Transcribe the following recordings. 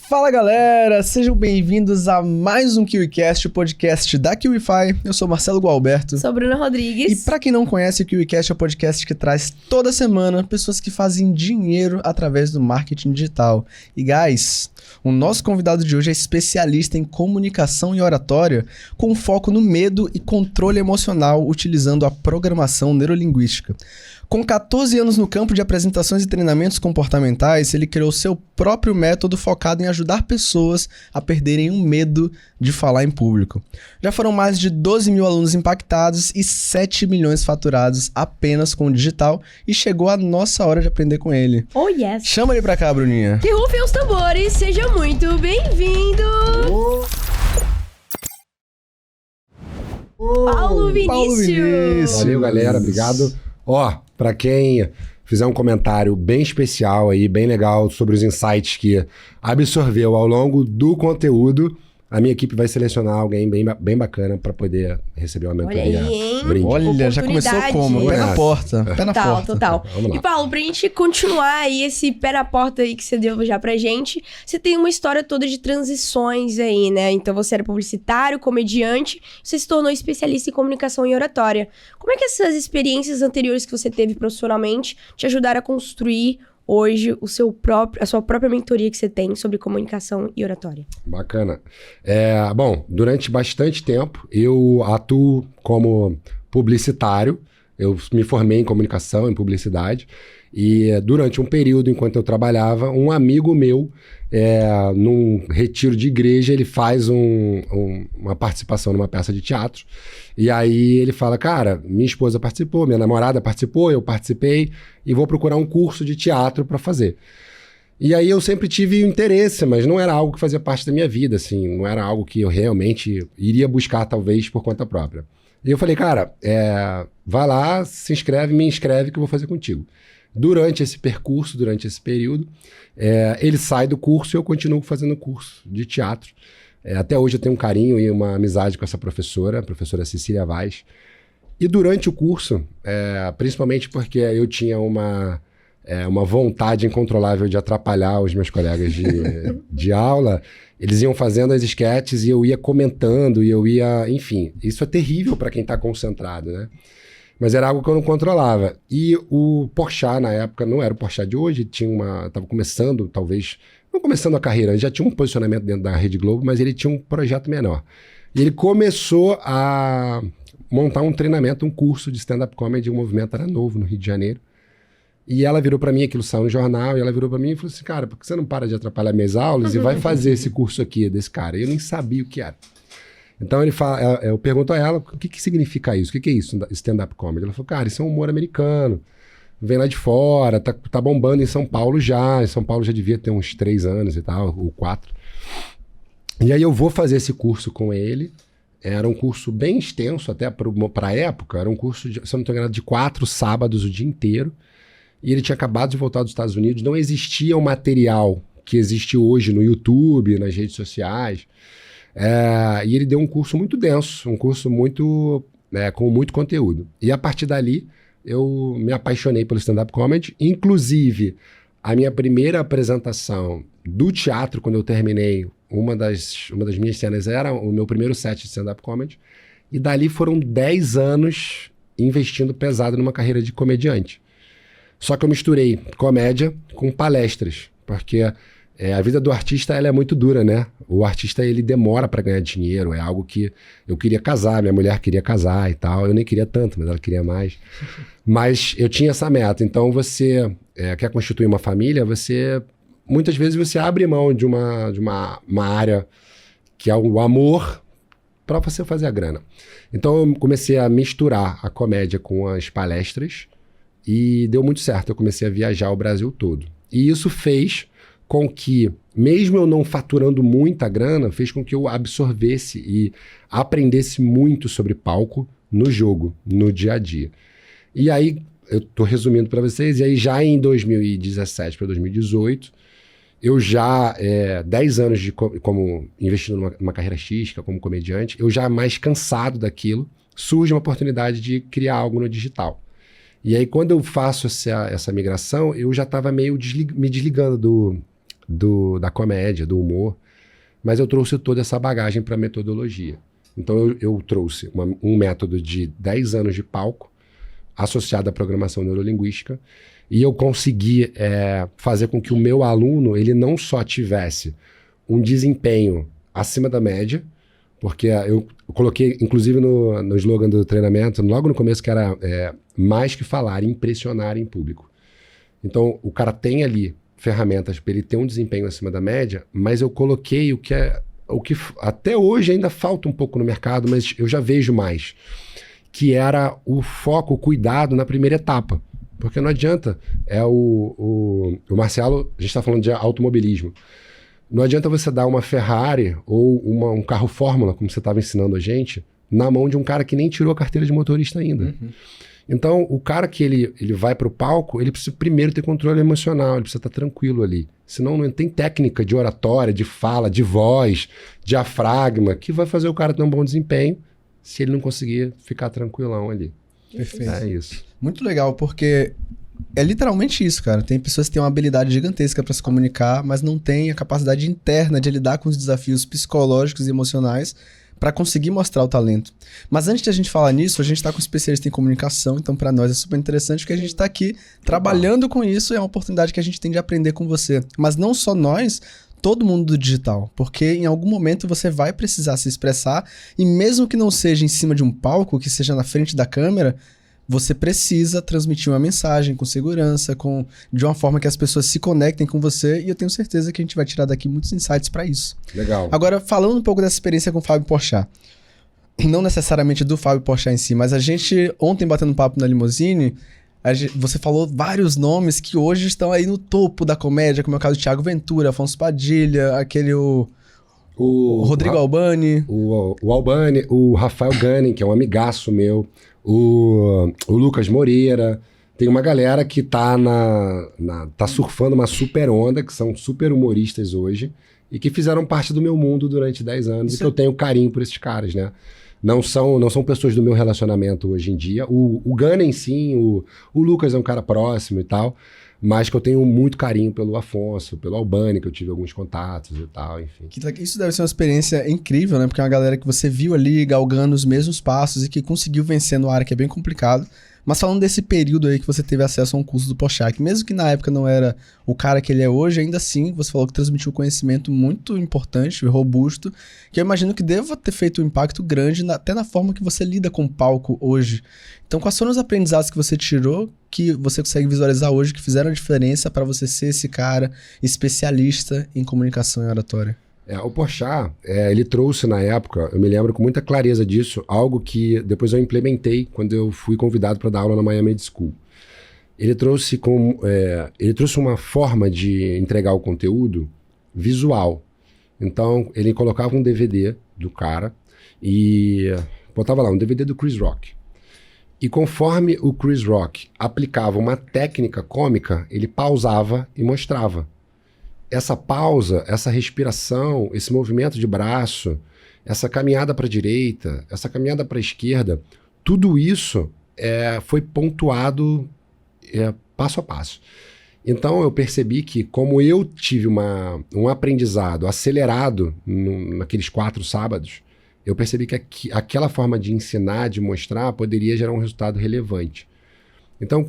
Fala galera, sejam bem-vindos a mais um KiwiCast, o podcast da KiwiFi. Eu sou Marcelo Gualberto. Sou Bruna Rodrigues. E pra quem não conhece, o KiwiCast é o podcast que traz toda semana pessoas que fazem dinheiro através do marketing digital. E guys, o nosso convidado de hoje é especialista em comunicação e oratória, com foco no medo e controle emocional, utilizando a programação neurolinguística. Com 14 anos no campo de apresentações e treinamentos comportamentais, ele criou seu próprio método focado em ajudar pessoas a perderem o medo de falar em público. Já foram mais de 12 mil alunos impactados e 7 milhões faturados apenas com o digital, e chegou a nossa hora de aprender com ele. Oh, yes! Chama ele pra cá, Bruninha. Que rufem os tambores, seja muito bem-vindo! Paulo Vinícius! Valeu, galera, obrigado. Pra quem fizer um comentário bem especial aí, bem legal, sobre os insights que absorveu ao longo do conteúdo, a minha equipe vai selecionar alguém bem bacana para poder receber uma mentoria. Olha, já começou como? Pé na porta. Pé na porta. Total. Vamos lá. E Paulo, pra gente continuar aí esse pé na porta aí que você deu já pra gente, você tem uma história toda de transições aí, né? Então você era publicitário, comediante, você se tornou especialista em comunicação e oratória. Como é que essas experiências anteriores que você teve profissionalmente te ajudaram a construir hoje a sua própria mentoria que você tem sobre comunicação e oratória? Bacana. Bom, durante bastante tempo eu atuo como publicitário. Eu me formei em comunicação, em publicidade. E durante um período, enquanto eu trabalhava, um amigo meu, num retiro de igreja, ele faz uma participação numa peça de teatro. E aí ele fala, cara, minha esposa participou, minha namorada participou, eu participei e vou procurar um curso de teatro para fazer. E aí eu sempre tive interesse, mas não era algo que fazia parte da minha vida, assim, não era algo que eu realmente iria buscar, talvez, por conta própria. E eu falei, cara, vai lá, se inscreve, me inscreve que eu vou fazer contigo. Durante esse percurso, durante esse período, ele sai do curso e eu continuo fazendo curso de teatro. Até hoje eu tenho um carinho e uma amizade com essa professora, a professora Cecília Vaz. E durante o curso, principalmente porque eu tinha uma vontade incontrolável de atrapalhar os meus colegas de aula, eles iam fazendo as esquetes e eu ia comentando, e eu ia... Enfim, isso é terrível para quem está concentrado, né? Mas era algo que eu não controlava. E o Porchat, na época, não era o Porchat de hoje, estava começando, talvez... Não começando a carreira, ele já tinha um posicionamento dentro da Rede Globo, mas ele tinha um projeto menor. E ele começou a montar um treinamento, um curso de stand-up comedy, o movimento era novo no Rio de Janeiro. E ela virou para mim, aquilo saiu no jornal, e ela virou para mim e falou assim, cara, por que você não para de atrapalhar minhas aulas e vai fazer esse curso aqui desse cara? E eu nem sabia o que era. Então ele fala, eu pergunto a ela, o que significa isso? O que é isso, stand-up comedy? Ela falou, cara, isso é um humor americano. Vem lá de fora, tá bombando em São Paulo já. Em São Paulo já devia ter uns 3 anos e tal, ou 4. E aí eu vou fazer esse curso com ele. Era um curso bem extenso, até para a época. Era um curso, se eu não estou enganado, de 4 sábados o dia inteiro. E ele tinha acabado de voltar dos Estados Unidos. Não existia o material que existe hoje no YouTube, nas redes sociais. E ele deu um curso muito denso, um curso muito com muito conteúdo. E a partir dali... eu me apaixonei pelo stand-up comedy. Inclusive, a minha primeira apresentação do teatro, quando eu terminei, uma das minhas cenas era o meu primeiro set de stand-up comedy. E dali foram 10 anos investindo pesado numa carreira de comediante. Só que eu misturei comédia com palestras, porque a vida do artista ela é muito dura, né? O artista ele demora para ganhar dinheiro, é algo que eu queria casar, minha mulher queria casar e tal, eu nem queria tanto, mas ela queria mais. Mas eu tinha essa meta, então você quer constituir uma família, muitas vezes você abre mão de uma área que é o amor para você fazer a grana. Então eu comecei a misturar a comédia com as palestras e deu muito certo, eu comecei a viajar o Brasil todo. E isso fez com que, mesmo eu não faturando muita grana, fez com que eu absorvesse e aprendesse muito sobre palco no jogo, no dia a dia. E aí, eu tô resumindo para vocês, e aí já em 2017 para 2018, eu já, 10 anos como investindo numa carreira artística, como comediante, eu já mais cansado daquilo, surge uma oportunidade de criar algo no digital. E aí, quando eu faço essa migração, eu já estava meio me desligando da comédia, do humor, mas eu trouxe toda essa bagagem para metodologia. Então eu trouxe um método de 10 anos de palco associado à programação neurolinguística e eu consegui fazer com que o meu aluno ele não só tivesse um desempenho acima da média, porque eu coloquei, inclusive no slogan do treinamento, logo no começo, que era mais que falar, impressionar em público. Então, o cara tem ali ferramentas para ele ter um desempenho acima da média, mas eu coloquei o que até hoje ainda falta um pouco no mercado, mas eu já vejo mais, que era o foco, o cuidado na primeira etapa. Porque não adianta, o Marcelo, a gente está falando de automobilismo, não adianta você dar uma Ferrari ou um carro Fórmula, como você estava ensinando a gente, na mão de um cara que nem tirou a carteira de motorista ainda. Uhum. Então, o cara que ele vai para o palco, ele precisa primeiro ter controle emocional, ele precisa estar tranquilo ali. Senão não tem técnica de oratória, de fala, de voz, diafragma, que vai fazer o cara ter um bom desempenho se ele não conseguir ficar tranquilão ali. Perfeito. É isso. Muito legal, porque é literalmente isso, cara. Tem pessoas que têm uma habilidade gigantesca para se comunicar, mas não têm a capacidade interna de lidar com os desafios psicológicos e emocionais para conseguir mostrar o talento. Mas antes de a gente falar nisso, a gente está com um especialista em comunicação, então para nós é super interessante porque a gente está aqui trabalhando com isso e é uma oportunidade que a gente tem de aprender com você. Mas não só nós, todo mundo do digital, porque em algum momento você vai precisar se expressar e mesmo que não seja em cima de um palco, que seja na frente da câmera, você precisa transmitir uma mensagem com segurança, de uma forma que as pessoas se conectem com você, e eu tenho certeza que a gente vai tirar daqui muitos insights para isso. Legal. Agora, falando um pouco dessa experiência com o Fábio Porchat, não necessariamente do Fábio Porchat em si, mas a gente, ontem batendo papo na Limousine, você falou vários nomes que hoje estão aí no topo da comédia, como é o caso do Thiago Ventura, Afonso Padilha, o Rodrigo Albani. O Albani, o Rafael Gunning, que é um amigaço meu, o Lucas Moreira. Tem uma galera que tá surfando uma super onda, que são super humoristas hoje, e que fizeram parte do meu mundo durante 10 anos, e que eu tenho carinho por esses caras, né? Não são pessoas do meu relacionamento hoje em dia. O Gunning, sim, o Lucas é um cara próximo e tal, mas que eu tenho muito carinho pelo Afonso, pelo Albani, que eu tive alguns contatos e tal, enfim. Isso deve ser uma experiência incrível, né? Porque é uma galera que você viu ali galgando os mesmos passos e que conseguiu vencer no área que é bem complicado. Mas falando desse período aí que você teve acesso a um curso do Porchat, que mesmo que na época não era o cara que ele é hoje, ainda assim você falou que transmitiu um conhecimento muito importante e robusto, que eu imagino que deva ter feito um impacto grande até na forma que você lida com o palco hoje. Então, quais foram os aprendizados que você tirou, que você consegue visualizar hoje, que fizeram a diferença para você ser esse cara especialista em comunicação e oratória? O Porchat, ele trouxe na época, eu me lembro com muita clareza disso, algo que depois eu implementei quando eu fui convidado para dar aula na Miami School. Ele trouxe uma forma de entregar o conteúdo visual. Então, ele colocava um DVD do cara e botava lá um DVD do Chris Rock. E conforme o Chris Rock aplicava uma técnica cômica, ele pausava e mostrava. Essa pausa, essa respiração, esse movimento de braço, essa caminhada para a direita, essa caminhada para a esquerda, tudo isso foi pontuado passo a passo. Então eu percebi que, como eu tive um aprendizado acelerado naqueles 4 sábados, eu percebi que aquela forma de ensinar, de mostrar, poderia gerar um resultado relevante. Então,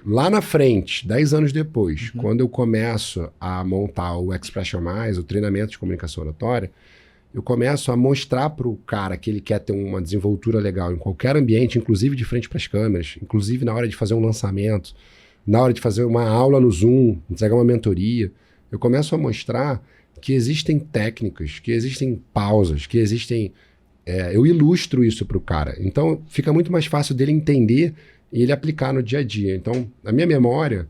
lá na frente, 10 anos depois, quando eu começo a montar o Expression Mais, o treinamento de comunicação oratória, eu começo a mostrar para o cara que ele quer ter uma desenvoltura legal em qualquer ambiente, inclusive de frente para as câmeras, inclusive na hora de fazer um lançamento, na hora de fazer uma aula no Zoom, entregar uma mentoria, eu começo a mostrar que existem técnicas, que existem pausas, que existem... eu ilustro isso para o cara. Então, fica muito mais fácil dele entender e ele aplicar no dia a dia. Então, na minha memória,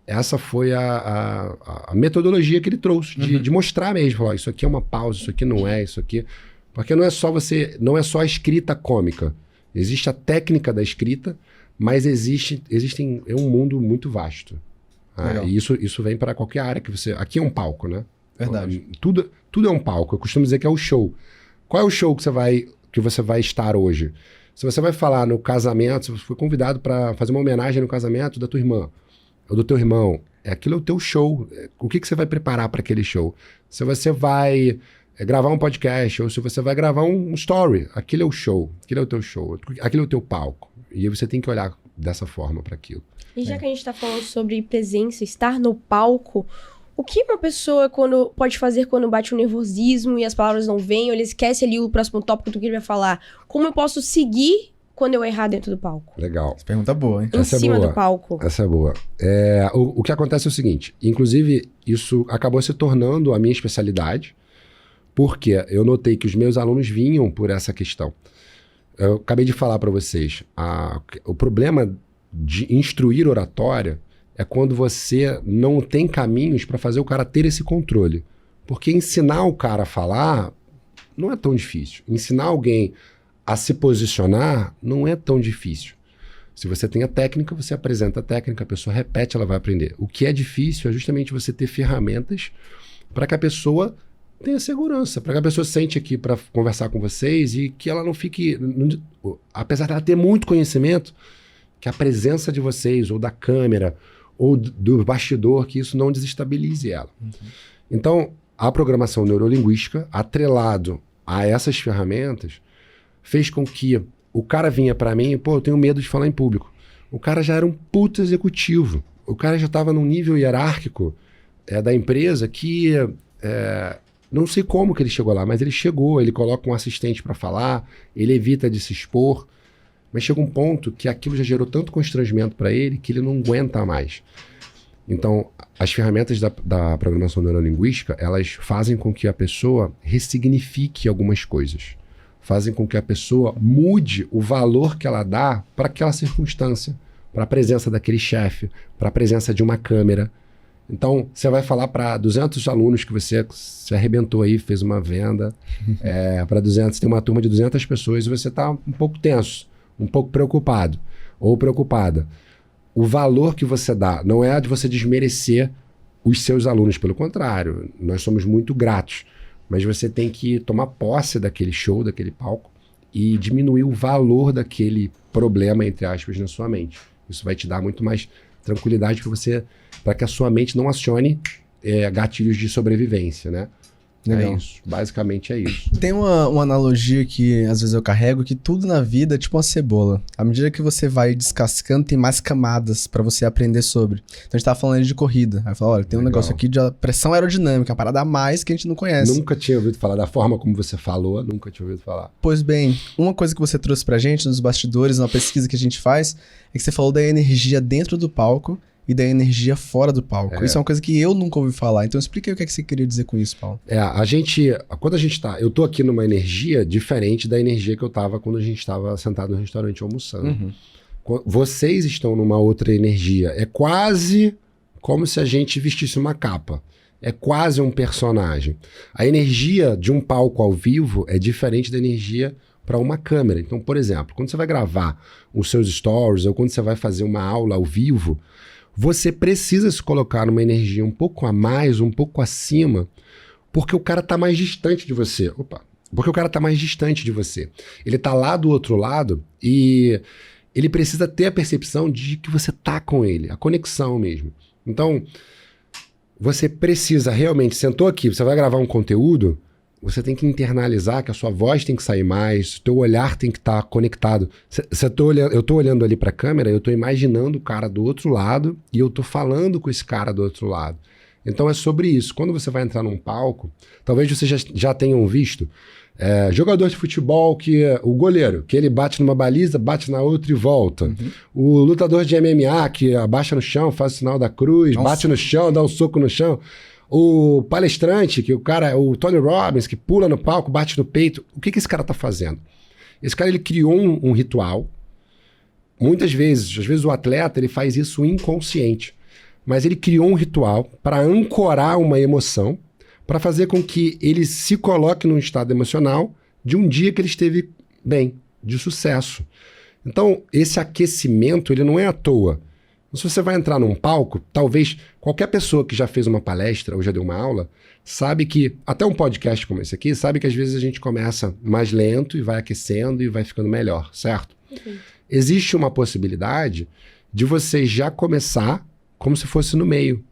essa foi a metodologia que ele trouxe, de mostrar mesmo, falar, isso aqui é uma pausa, isso aqui não é, isso aqui... Porque não é só a escrita cômica. Existe a técnica da escrita, mas é um mundo muito vasto. E isso vem para qualquer área que você... Aqui é um palco, né? Verdade. Tudo é um palco. Eu costumo dizer que é o show. Qual é o show que você vai estar hoje? Se você vai falar no casamento, se você foi convidado para fazer uma homenagem no casamento da tua irmã ou do teu irmão, Aquilo é o teu show. O que você vai preparar para aquele show? Se você vai gravar um podcast ou se você vai gravar um story, aquilo é o show, aquilo é o teu show, aquilo é o teu palco. E aí você tem que olhar dessa forma para aquilo. E já que a gente tá falando sobre presença, estar no palco, o que uma pessoa pode fazer quando bate um nervosismo e as palavras não vêm, ou ele esquece ali o próximo tópico do que ele vai falar? Como eu posso seguir quando eu errar dentro do palco? Legal. Essa pergunta é boa, hein? Em cima do palco. Essa é boa. O que acontece é o seguinte, inclusive isso acabou se tornando a minha especialidade, porque eu notei que os meus alunos vinham por essa questão. Eu acabei de falar para vocês, o problema de instruir oratória é quando você não tem caminhos para fazer o cara ter esse controle. Porque ensinar o cara a falar não é tão difícil. Ensinar alguém a se posicionar não é tão difícil. Se você tem a técnica, você apresenta a técnica, a pessoa repete, ela vai aprender. O que é difícil é justamente você ter ferramentas para que a pessoa tenha segurança, para que a pessoa sente aqui para conversar com vocês e que ela não fique... apesar dela ter muito conhecimento, que a presença de vocês, ou da câmera, ou do bastidor, que isso não desestabilize ela. Uhum. Então, a programação neurolinguística, atrelado a essas ferramentas, fez com que o cara vinha para mim, eu tenho medo de falar em público. O cara já era um puto executivo. O cara já estava num nível hierárquico da empresa que... não sei como que ele chegou lá, mas ele chegou, ele coloca um assistente para falar, ele evita de se expor, mas chega um ponto que aquilo já gerou tanto constrangimento para ele que ele não aguenta mais. Então, as ferramentas da programação neurolinguística, elas fazem com que a pessoa ressignifique algumas coisas. Fazem com que a pessoa mude o valor que ela dá para aquela circunstância, para a presença daquele chefe, para a presença de uma câmera. Então, você vai falar para 200 alunos que você se arrebentou aí, fez uma venda, para 200, tem uma turma de 200 pessoas e você está um pouco tenso, um pouco preocupado ou preocupada. O valor que você dá não é de você desmerecer os seus alunos, pelo contrário, nós somos muito gratos, mas você tem que tomar posse daquele show, daquele palco e diminuir o valor daquele problema, entre aspas, na sua mente. Isso vai te dar muito mais tranquilidade para que a sua mente não acione gatilhos de sobrevivência, né? Legal. É isso, basicamente é isso. Tem uma analogia que às vezes eu carrego, que tudo na vida é tipo uma cebola. À medida que você vai descascando, tem mais camadas pra você aprender sobre. Então a gente tava falando de corrida. Aí eu falo, olha, tem um negócio aqui de pressão aerodinâmica, uma parada a mais que a gente não conhece. Nunca tinha ouvido falar da forma como você falou, nunca tinha ouvido falar. Pois bem, uma coisa que você trouxe pra gente nos bastidores, numa pesquisa que a gente faz, é que você falou da energia dentro do palco e da energia fora do palco. Isso é uma coisa que eu nunca ouvi falar. Então explica aí o que você queria dizer com isso, Paulo. Quando a gente tá... Eu tô aqui numa energia diferente da energia que eu tava quando a gente tava sentado no restaurante almoçando. Uhum. Vocês estão numa outra energia. É quase como se a gente vestisse uma capa. É quase um personagem. A energia de um palco ao vivo é diferente da energia para uma câmera. Então, por exemplo, quando você vai gravar os seus stories ou quando você vai fazer uma aula ao vivo, você precisa se colocar numa energia um pouco a mais, um pouco acima, porque o cara tá mais distante de você. Porque o cara tá mais distante de você. Ele tá lá do outro lado e ele precisa ter a percepção de que você tá com ele, a conexão mesmo. Então, você precisa realmente, sentou aqui, você vai gravar um conteúdo, você tem que internalizar que a sua voz tem que sair mais, o teu olhar tem que estar conectado. Eu tô olhando ali para a câmera, eu tô imaginando o cara do outro lado e eu tô falando com esse cara do outro lado. Então é sobre isso. Quando você vai entrar num palco, talvez vocês já tenham visto, jogador de futebol o goleiro, que ele bate numa baliza, bate na outra e volta. Uhum. O lutador de MMA que abaixa no chão, faz o sinal da cruz, bate no chão, dá um soco no chão. O palestrante, o Tony Robbins, que pula no palco, bate no peito. O que esse cara tá fazendo? Esse cara, ele criou um ritual. Muitas vezes, às vezes o atleta, ele faz isso inconsciente. Mas ele criou um ritual para ancorar uma emoção, para fazer com que ele se coloque num estado emocional de um dia que ele esteve bem, de sucesso. Então, esse aquecimento, ele não é à toa. Se você vai entrar num palco, talvez qualquer pessoa que já fez uma palestra ou já deu uma aula, sabe que, até um podcast como esse aqui, sabe que às vezes a gente começa mais lento e vai aquecendo e vai ficando melhor, certo? Uhum. Existe uma possibilidade de você já começar como se fosse no meio.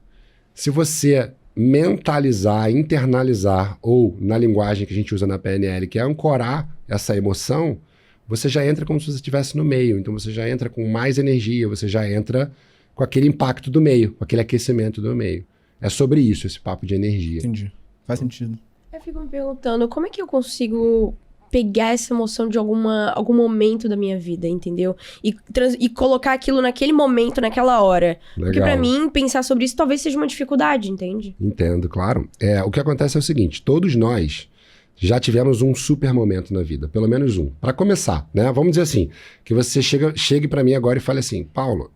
Se você mentalizar, internalizar, ou na linguagem que a gente usa na PNL, que é ancorar essa emoção, você já entra como se você estivesse no meio. Então você já entra com mais energia, você já entra com aquele impacto do meio, com aquele aquecimento do meio. É sobre isso, esse papo de energia. Entendi. Faz sentido. Eu fico me perguntando, como é que eu consigo pegar essa emoção de algum momento da minha vida, entendeu? E colocar aquilo naquele momento, naquela hora. Legal. Porque pra mim, pensar sobre isso talvez seja uma dificuldade, entende? Entendo, claro. O que acontece é o seguinte, todos nós já tivemos um super momento na vida, pelo menos um. Para começar, né? Vamos dizer assim, que você chegue para mim agora e fale assim, Paulo,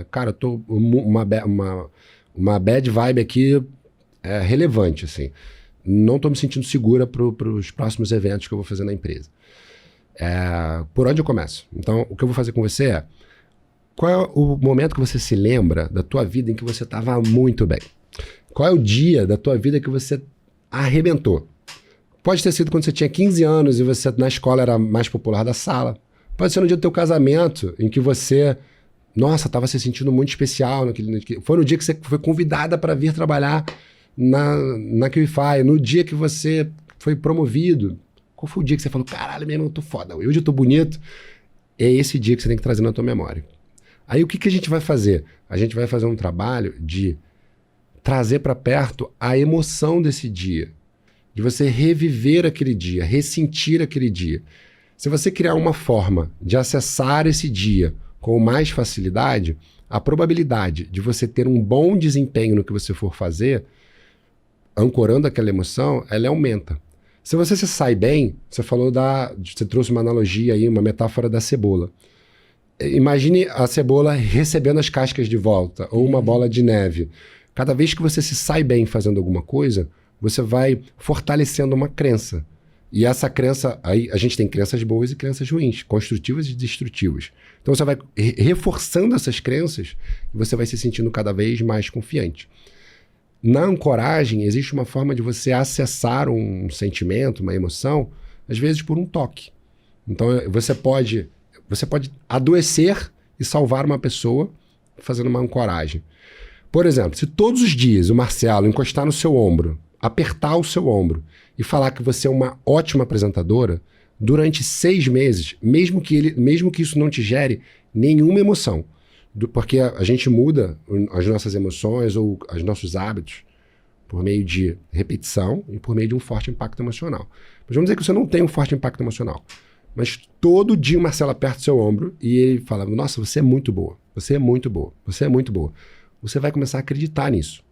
cara, eu tô uma bad vibe aqui relevante, assim. Não tô me sentindo segura para os próximos eventos que eu vou fazer na empresa. Por onde eu começo? Então, o que eu vou fazer com você é, qual é o momento que você se lembra da tua vida em que você estava muito bem? Qual é o dia da tua vida que você arrebentou? Pode ter sido quando você tinha 15 anos e você na escola era mais popular da sala. Pode ser no dia do teu casamento, em que você, nossa, estava se sentindo muito especial. Foi no dia que você foi convidada para vir trabalhar na QIFI. No dia que você foi promovido. Qual foi o dia que você falou, caralho, meu irmão, eu tô foda, hoje eu tô bonito? É esse dia que você tem que trazer na tua memória. Aí o que a gente vai fazer? A gente vai fazer um trabalho de trazer para perto a emoção desse dia. De você reviver aquele dia, ressentir aquele dia. Se você criar uma forma de acessar esse dia com mais facilidade, a probabilidade de você ter um bom desempenho no que você for fazer, ancorando aquela emoção, ela aumenta. Se você se sai bem, você trouxe uma analogia aí, uma metáfora da cebola. Imagine a cebola recebendo as cascas de volta, ou uma bola de neve. Cada vez que você se sai bem fazendo alguma coisa, você vai fortalecendo uma crença. E essa crença, aí a gente tem crenças boas e crenças ruins, construtivas e destrutivas. Então você vai reforçando essas crenças e você vai se sentindo cada vez mais confiante. Na ancoragem, existe uma forma de você acessar um sentimento, uma emoção, às vezes por um toque. Então você pode adoecer e salvar uma pessoa fazendo uma ancoragem. Por exemplo, se todos os dias o Marcelo encostar no seu ombro, apertar o seu ombro e falar que você é uma ótima apresentadora, durante 6 meses, mesmo que isso não te gere nenhuma emoção, porque a gente muda as nossas emoções ou os nossos hábitos por meio de repetição e por meio de um forte impacto emocional. Mas vamos dizer que você não tem um forte impacto emocional, mas todo dia o Marcelo aperta o seu ombro e ele fala, nossa, você é muito boa, você é muito boa, você é muito boa. Você vai começar a acreditar nisso.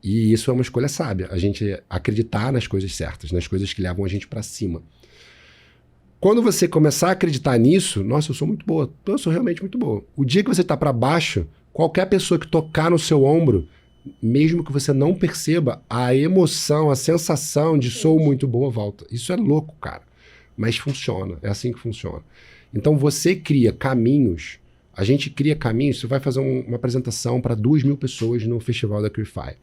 E isso é uma escolha sábia, a gente acreditar nas coisas certas, nas coisas que levam a gente para cima. Quando você começar a acreditar nisso, nossa, eu sou muito boa, eu sou realmente muito boa. O dia que você está para baixo, qualquer pessoa que tocar no seu ombro, mesmo que você não perceba, a emoção, a sensação de sou muito boa volta. Isso é louco, cara. Mas funciona, é assim que funciona. Então você cria caminhos, a gente cria caminhos, você vai fazer uma apresentação para 2.000 pessoas no festival da QIFI.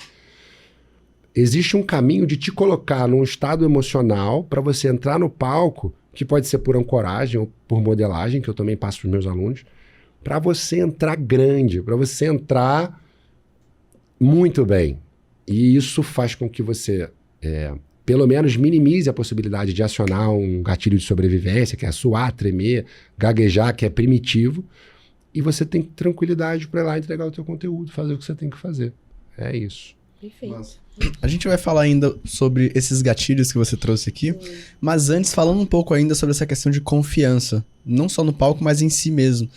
Existe um caminho de te colocar num estado emocional para você entrar no palco, que pode ser por ancoragem ou por modelagem, que eu também passo para os meus alunos, para você entrar grande, para você entrar muito bem. E isso faz com que você, pelo menos, minimize a possibilidade de acionar um gatilho de sobrevivência, que é suar, tremer, gaguejar, que é primitivo, e você tem tranquilidade para ir lá entregar o teu conteúdo, fazer o que você tem que fazer. É isso. Perfeito. Nossa. A gente vai falar ainda sobre esses gatilhos que você trouxe aqui, mas antes falando um pouco ainda sobre essa questão de confiança, não só no palco, mas em si mesmo.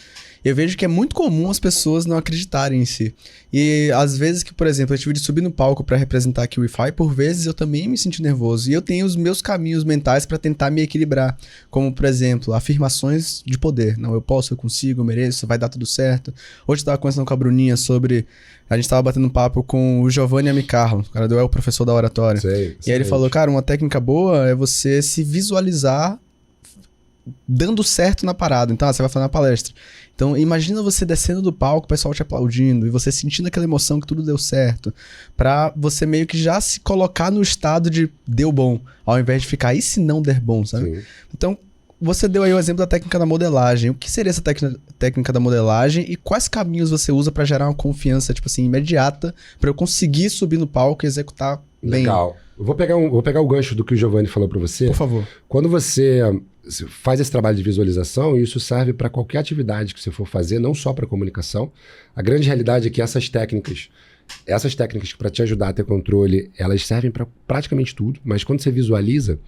Eu vejo que é muito comum as pessoas não acreditarem em si. E às vezes que, por exemplo, eu tive de subir no palco para representar aqui o Wi-Fi, por vezes eu também me senti nervoso. E eu tenho os meus caminhos mentais para tentar me equilibrar. Como, por exemplo, afirmações de poder. Não, eu posso, eu consigo, eu mereço, vai dar tudo certo. Hoje eu estava conversando com a Bruninha sobre... A gente estava batendo um papo com o Giovanni Amicarlo, o cara do o professor da oratória. Sei. E aí ele falou, cara, uma técnica boa é você se visualizar dando certo na parada. Então, você vai falar na palestra. Então, imagina você descendo do palco, o pessoal te aplaudindo, e você sentindo aquela emoção que tudo deu certo, pra você meio que já se colocar no estado de deu bom, ao invés de ficar, e se não der bom, sabe? Sim. Então, você deu aí o exemplo da técnica da modelagem. O que seria essa técnica da modelagem e quais caminhos você usa pra gerar uma confiança, tipo assim, imediata, pra eu conseguir subir no palco e executar bem? Legal. Eu vou pegar o gancho do que o Giovanni falou pra você. Por favor. Quando você faz esse trabalho de visualização, isso serve para qualquer atividade que você for fazer, não só para comunicação. A grande realidade é que essas técnicas para te ajudar a ter controle, elas servem para praticamente tudo, mas quando você visualiza,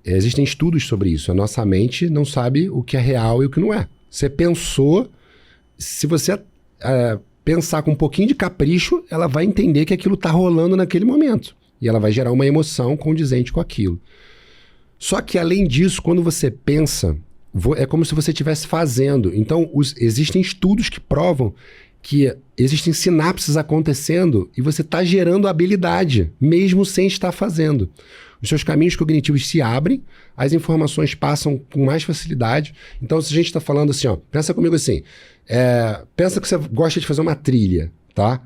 existem estudos sobre isso. A nossa mente não sabe o que é real e o que não é. Você pensou, se você pensar com um pouquinho de capricho, ela vai entender que aquilo está rolando naquele momento. E ela vai gerar uma emoção condizente com aquilo. Só que, além disso, quando você pensa, é como se você estivesse fazendo. Então, existem estudos que provam que existem sinapses acontecendo e você está gerando habilidade, mesmo sem estar fazendo. Os seus caminhos cognitivos se abrem, as informações passam com mais facilidade. Então, se a gente está falando assim, ó, pensa comigo assim, pensa que você gosta de fazer uma trilha, tá?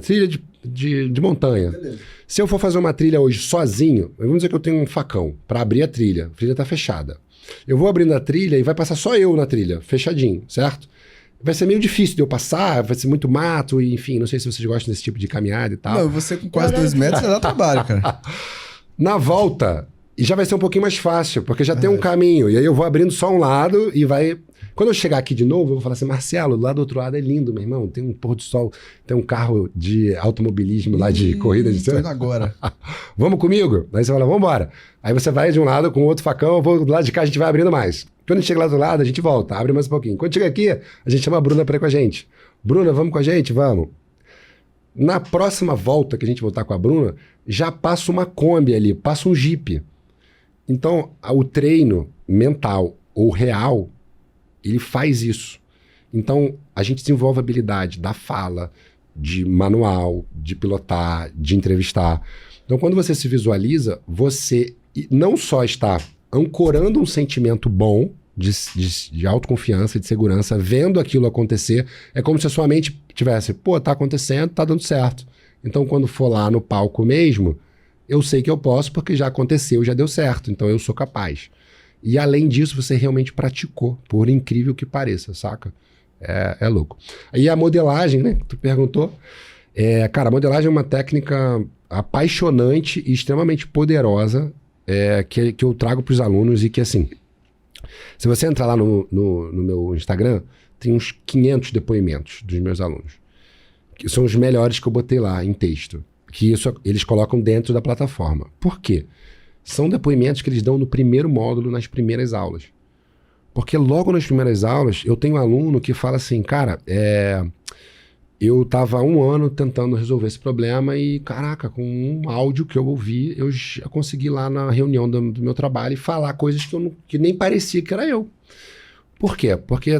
Trilha de montanha. Beleza. Se eu for fazer uma trilha hoje sozinho, vamos dizer que eu tenho um facão para abrir a trilha está fechada. Eu vou abrindo a trilha e vai passar só eu na trilha, fechadinho, certo? Vai ser meio difícil de eu passar, vai ser muito mato, e, enfim, não sei se vocês gostam desse tipo de caminhada e tal. Não, você com quase 2 metros já dá trabalho, cara. Na volta, já vai ser um pouquinho mais fácil, porque já tem um caminho, e aí eu vou abrindo só um lado e vai... Quando eu chegar aqui de novo, eu vou falar assim, Marcelo, lá do outro lado é lindo, meu irmão. Tem um pôr do sol, tem um carro de automobilismo lá de corrida de céu. Tô indo agora. Vamos comigo? Aí você fala, vamos embora. Aí você vai de um lado com o outro facão, eu vou do lado de cá, a gente vai abrindo mais. Quando a gente chega lá do lado, a gente volta, abre mais um pouquinho. Quando chega aqui, a gente chama a Bruna para ir com a gente. Bruna, vamos com a gente? Vamos. Na próxima volta que a gente voltar com a Bruna, já passa uma Kombi ali, passa um Jeep. Então, o treino mental ou real, ele faz isso. Então, a gente desenvolve a habilidade da fala, de manual, de pilotar, de entrevistar. Então, quando você se visualiza, você não só está ancorando um sentimento bom de autoconfiança, de segurança, vendo aquilo acontecer, é como se a sua mente tivesse, tá acontecendo, tá dando certo. Então, quando for lá no palco mesmo, eu sei que eu posso porque já aconteceu, já deu certo, então eu sou capaz. E além disso, você realmente praticou, por incrível que pareça, saca? É louco. E a modelagem, né, que tu perguntou, cara, a modelagem é uma técnica apaixonante e extremamente poderosa que eu trago para os alunos e que, assim, se você entrar lá no meu Instagram, tem uns 500 depoimentos dos meus alunos, que são os melhores que eu botei lá em texto, que isso eles colocam dentro da plataforma. Por quê? São depoimentos que eles dão no primeiro módulo, nas primeiras aulas. Porque logo nas primeiras aulas, eu tenho um aluno que fala assim, cara, eu estava há 1 ano tentando resolver esse problema e, caraca, com um áudio que eu ouvi, eu já consegui lá na reunião do meu trabalho e falar coisas que nem parecia que era eu. Por quê? Porque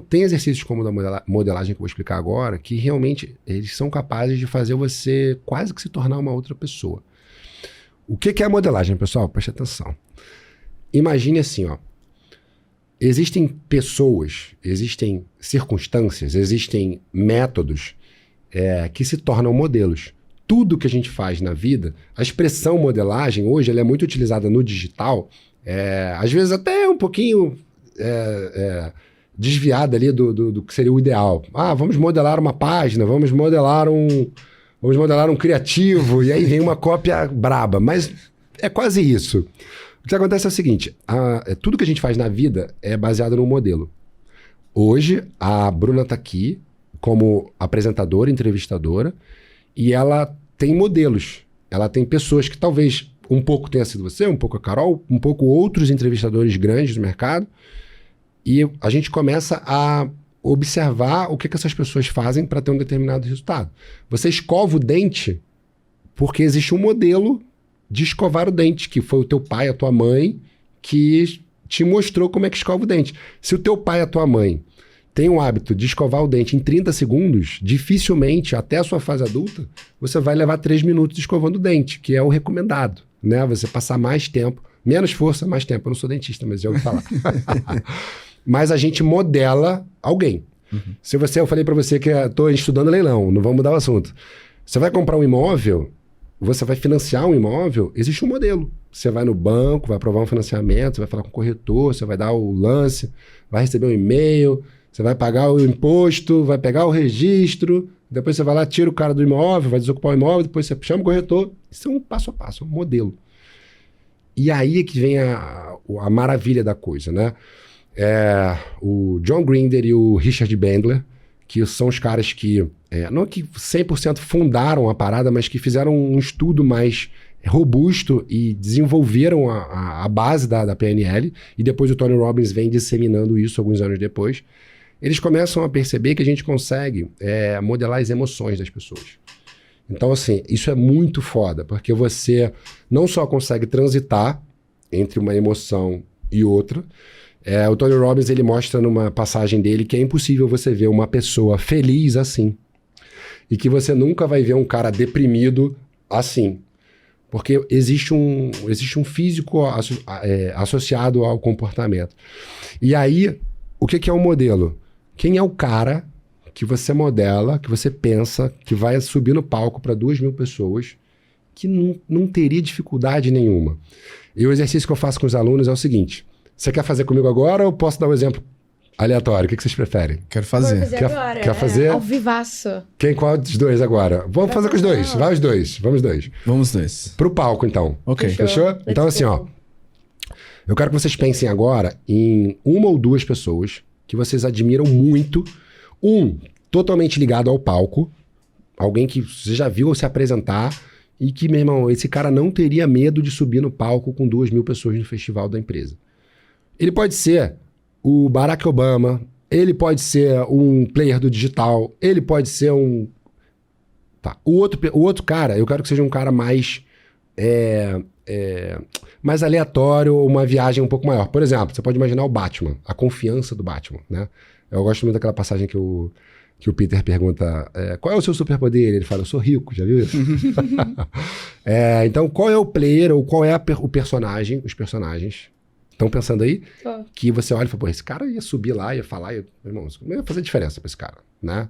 tem exercícios como o da modelagem que eu vou explicar agora, que realmente eles são capazes de fazer você quase que se tornar uma outra pessoa. O que é a modelagem, pessoal? Preste atenção. Imagine assim, ó. Existem pessoas, existem circunstâncias, existem métodos que se tornam modelos. Tudo que a gente faz na vida, a expressão modelagem, hoje, ela é muito utilizada no digital, às vezes até um pouquinho desviada ali do que seria o ideal. Vamos modelar uma página, vamos modelar um criativo, e aí vem uma cópia braba. Mas é quase isso. O que acontece é o seguinte, tudo que a gente faz na vida é baseado num modelo. Hoje, a Bruna está aqui como apresentadora, entrevistadora, e ela tem modelos. Ela tem pessoas que talvez um pouco tenha sido você, um pouco a Carol, um pouco outros entrevistadores grandes do mercado, e a gente começa a observar o que essas pessoas fazem para ter um determinado resultado. Você escova o dente porque existe um modelo de escovar o dente, que foi o teu pai, a tua mãe, que te mostrou como é que escova o dente. Se o teu pai, a tua mãe, tem o hábito de escovar o dente em 30 segundos, dificilmente, até a sua fase adulta, você vai levar 3 minutos escovando o dente, que é o recomendado, né? Você passar mais tempo, menos força, mais tempo. Eu não sou dentista, mas eu vou falar. Mas a gente modela alguém. Uhum. Eu falei para você que estou estudando leilão, não vamos mudar o assunto. Você vai comprar um imóvel, você vai financiar um imóvel, existe um modelo. Você vai no banco, vai aprovar um financiamento, você vai falar com o corretor, você vai dar o lance, vai receber um e-mail, você vai pagar o imposto, vai pegar o registro, depois você vai lá, tira o cara do imóvel, vai desocupar o imóvel, depois você chama o corretor. Isso é um passo a passo, um modelo. E aí é que vem a maravilha da coisa, né? O John Grinder e o Richard Bandler, que são os caras que, não que 100% fundaram a parada, mas que fizeram um estudo mais robusto e desenvolveram a base da PNL, e depois o Tony Robbins vem disseminando isso alguns anos depois. Eles começam a perceber que a gente consegue modelar as emoções das pessoas. Então, assim, isso é muito foda, porque você não só consegue transitar entre uma emoção e outra. O Tony Robbins, ele mostra numa passagem dele que é impossível você ver uma pessoa feliz assim. E que você nunca vai ver um cara deprimido assim. Porque existe um físico associado ao comportamento. E aí, o que é um modelo? Quem é o cara que você modela, que você pensa, que vai subir no palco para 2.000 pessoas, que não teria dificuldade nenhuma? E o exercício que eu faço com os alunos é o seguinte: você quer fazer comigo agora ou posso dar um exemplo aleatório? O que vocês preferem? Quero fazer. Vou fazer agora. Quer fazer? Ao vivaço. Qual dos dois agora? Vamos fazer com os dois. Vai os dois. Vamos os dois. Vamos dois. Pro palco, então. Ok. Fechou? Então, assim, ó. Eu quero que vocês pensem agora em 1 ou 2 pessoas que vocês admiram muito. Totalmente ligado ao palco. Alguém que você já viu se apresentar e que, meu irmão, esse cara não teria medo de subir no palco com 2.000 pessoas no festival da empresa. Ele pode ser o Barack Obama, ele pode ser um player do digital, ele pode ser um... Tá. O outro cara, eu quero que seja um cara mais aleatório, uma viagem um pouco maior. Por exemplo, você pode imaginar o Batman, a confiança do Batman, né? Eu gosto muito daquela passagem que o Peter pergunta, qual é o seu superpoder? Ele fala, eu sou rico, já viu isso? Então, qual é o player ou qual é o personagem, os personagens? Estão pensando aí? Que você olha e fala, pô, esse cara ia subir lá, ia falar, meu irmão, isso não ia fazer diferença pra esse cara, né?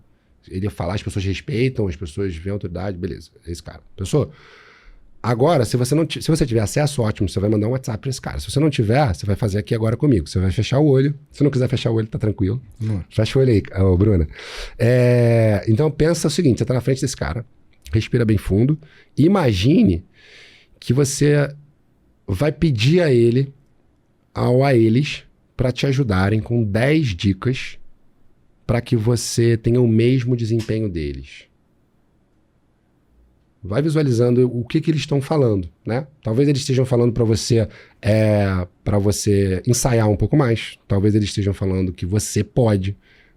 Ele ia falar, as pessoas respeitam, as pessoas veem a autoridade, beleza, é esse cara. Pensou? Agora, se você tiver acesso, ótimo, você vai mandar um WhatsApp pra esse cara. Se você não tiver, você vai fazer aqui agora comigo. Você vai fechar o olho. Se não quiser fechar o olho, tá tranquilo. Fecha o olho aí, Bruna. Então, pensa o seguinte, você tá na frente desse cara, respira bem fundo, e imagine que você vai pedir a ele a eles para te ajudarem com 10 dicas para que você tenha o mesmo desempenho deles. Vai visualizando o que eles estão falando, né? Talvez eles estejam falando para você ensaiar um pouco mais. Talvez eles estejam falando que você pode,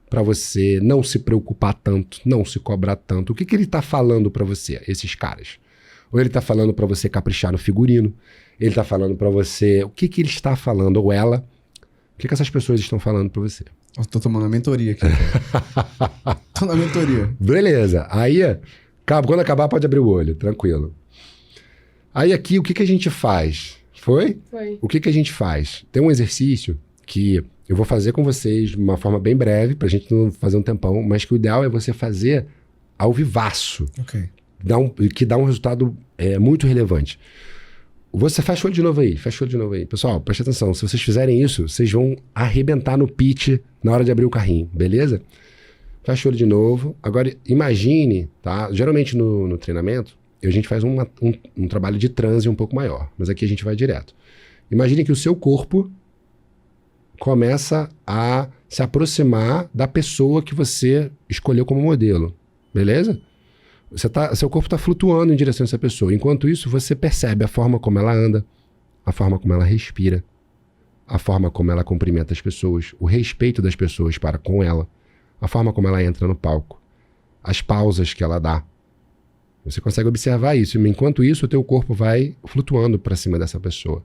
para você não se preocupar tanto, não se cobrar tanto. O que ele está falando para você, esses caras? Ou ele está falando para você caprichar no figurino? Ele está falando para você... O que ele está falando? Ou ela? O que essas pessoas estão falando para você? Eu tô tomando a mentoria aqui. Tô na mentoria. Beleza. Aí, quando acabar, pode abrir o olho. Tranquilo. Aí aqui, o que a gente faz? Foi? O que a gente faz? Tem um exercício que eu vou fazer com vocês de uma forma bem breve, pra gente não fazer um tempão, mas que o ideal é você fazer ao vivaço. Ok. Que dá um resultado muito relevante. Você fecha o olho de novo aí, Pessoal, preste atenção, se vocês fizerem isso, vocês vão arrebentar no pitch na hora de abrir o carrinho, beleza? Fecha o olho de novo. Agora, imagine, tá? Geralmente no treinamento, a gente faz um trabalho de transe um pouco maior, mas aqui a gente vai direto. Imagine que o seu corpo começa a se aproximar da pessoa que você escolheu como modelo, beleza? Seu corpo está flutuando em direção a essa pessoa. Enquanto isso, você percebe a forma como ela anda, a forma como ela respira, a forma como ela cumprimenta as pessoas, o respeito das pessoas para com ela, a forma como ela entra no palco, as pausas que ela dá. Você consegue observar isso. Enquanto isso, o teu corpo vai flutuando para cima dessa pessoa.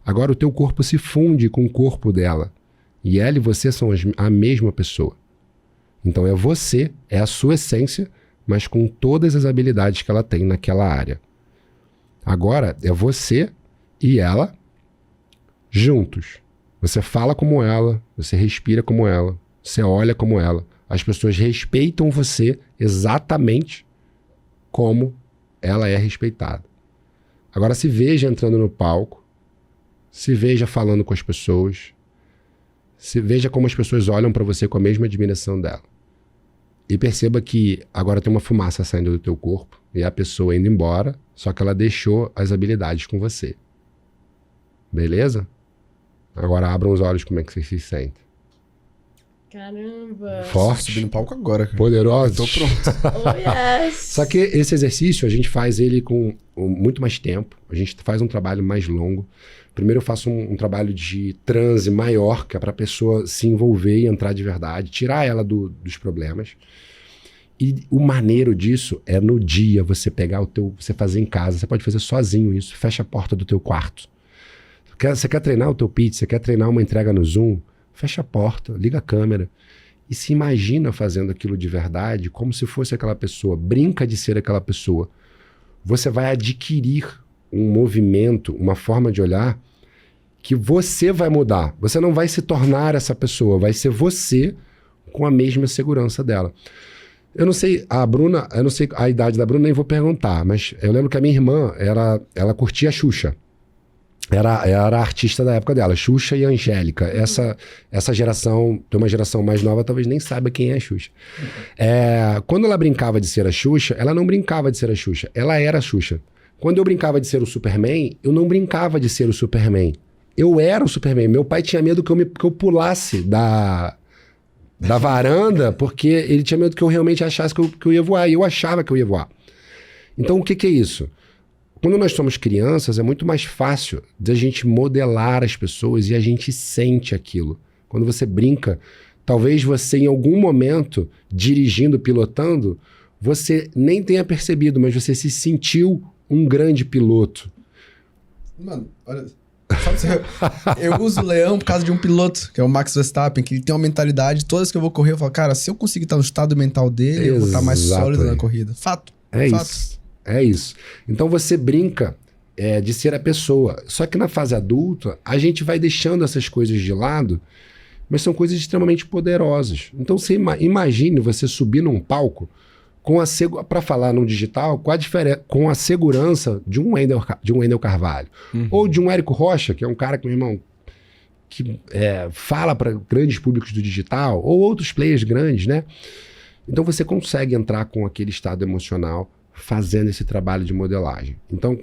Agora, o teu corpo se funde com o corpo dela. E ela e você são a mesma pessoa. Então, é você, é a sua essência, mas com todas as habilidades que ela tem naquela área. Agora, é você e ela juntos. Você fala como ela, você respira como ela, você olha como ela. As pessoas respeitam você exatamente como ela é respeitada. Agora se veja entrando no palco, se veja falando com as pessoas, se veja como as pessoas olham para você com a mesma admiração dela. E perceba que agora tem uma fumaça saindo do teu corpo e a pessoa indo embora, só que ela deixou as habilidades com você. Beleza? Agora abram os olhos, como é que vocês se sentem. Caramba. Forte. Subir no palco agora, cara. Poderosos. Tô pronto. Oh, yes. Só que esse exercício a gente faz ele com muito mais tempo. A gente faz um trabalho mais longo. Primeiro eu faço um trabalho de transe maior, que é para a pessoa se envolver e entrar de verdade, tirar ela dos problemas. E o maneiro disso é no dia você pegar você fazer em casa. Você pode fazer sozinho isso. Fecha a porta do teu quarto. Você quer treinar o teu pitch, você quer treinar uma entrega no Zoom, fecha a porta, liga a câmera e se imagina fazendo aquilo de verdade, como se fosse aquela pessoa. Brinca de ser aquela pessoa. Você vai adquirir um movimento, uma forma de olhar que você vai mudar. Você não vai se tornar essa pessoa, vai ser você com a mesma segurança dela. Eu não sei, a Bruna, eu não sei a idade da Bruna, nem vou perguntar, mas eu lembro que a minha irmã, ela curtia a Xuxa. Era a artista da época dela, Xuxa e Angélica. Essa geração, tem uma geração mais nova, talvez nem saiba quem é a Xuxa. Quando ela brincava de ser a Xuxa, ela não brincava de ser a Xuxa, ela era a Xuxa. Quando eu brincava de ser o Superman, eu não brincava de ser o Superman. Eu era o Superman. Meu pai tinha medo que eu pulasse da varanda, porque ele tinha medo que eu realmente achasse que eu ia voar. E eu achava que eu ia voar. Então, o que é isso? Quando nós somos crianças, é muito mais fácil de a gente modelar as pessoas e a gente sente aquilo. Quando você brinca, talvez você em algum momento, dirigindo, pilotando, você nem tenha percebido, mas você se sentiu um grande piloto. Mano, olha... Eu uso o leão por causa de um piloto, que é o Max Verstappen, que ele tem uma mentalidade, todas que eu vou correr, eu falo, cara, se eu conseguir estar no estado mental dele, eu vou estar mais sólido na corrida. Fato. É isso. Então você brinca de ser a pessoa. Só que na fase adulta, a gente vai deixando essas coisas de lado, mas são coisas extremamente poderosas. Então você imagine você subir num palco para falar no digital, com a segurança de um Wendel Carvalho. Ou de um Érico Rocha, que é um cara que, meu irmão, que fala para grandes públicos do digital, ou outros players grandes, né? Então você consegue entrar com aquele estado emocional fazendo esse trabalho de modelagem. Então,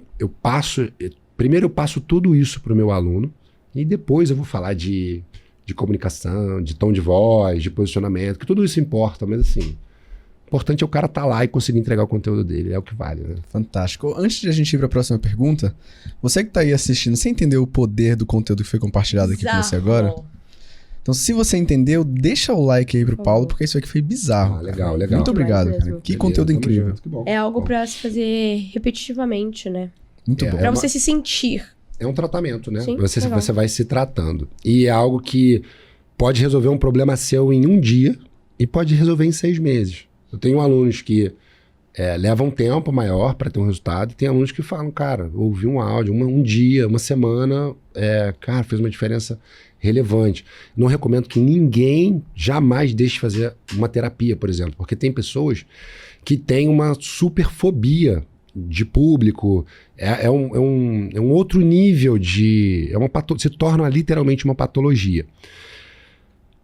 primeiro eu passo tudo isso para o meu aluno e depois eu vou falar de comunicação, de tom de voz, de posicionamento, que tudo isso importa, mas assim, o importante é o cara estar lá e conseguir entregar o conteúdo dele, é o que vale, né? Fantástico. Antes de a gente ir para a próxima pergunta, você que está aí assistindo, você entendeu o poder do conteúdo que foi compartilhado aqui com você agora? Então, se você entendeu, deixa o like aí pro Paulo, porque isso aqui foi bizarro. Legal. Muito obrigado, cara. Que conteúdo incrível. Junto, que bom. É algo pra se fazer repetitivamente, né? Muito bom. Pra você se sentir. É um tratamento, né? Sim, Você vai se tratando. E é algo que pode resolver um problema seu em um dia e pode resolver em 6 meses. Eu tenho alunos que levam um tempo maior para ter um resultado e tem alunos que falam, cara, ouvi um áudio, um dia, uma semana, cara, fez uma diferença relevante. Não recomendo que ninguém jamais deixe de fazer uma terapia, por exemplo, porque tem pessoas que têm uma superfobia de público, é um outro nível se torna literalmente uma patologia.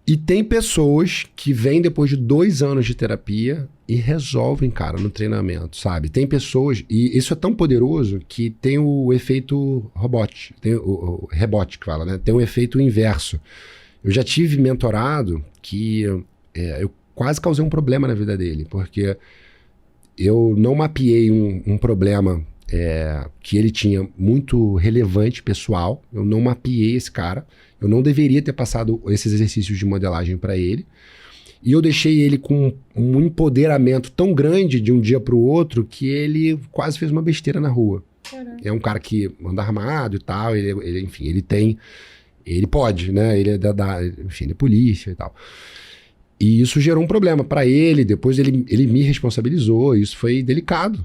E tem pessoas que vêm depois de 2 anos de terapia e resolvem, cara, no treinamento, sabe? Tem pessoas, e isso é tão poderoso que tem o efeito rebote, tem o rebote que fala, né? Tem um efeito inverso. Eu já tive mentorado que eu quase causei um problema na vida dele, porque eu não mapeei um problema que ele tinha muito relevante, pessoal. Eu não mapeei esse cara. Eu não deveria ter passado esses exercícios de modelagem para ele. E eu deixei ele com um empoderamento tão grande de um dia para o outro que ele quase fez uma besteira na rua. Caramba. É um cara que anda armado e tal. Enfim, ele pode, né? Ele enfim, ele é polícia e tal. E isso gerou um problema para ele. Depois ele me responsabilizou. Isso foi delicado.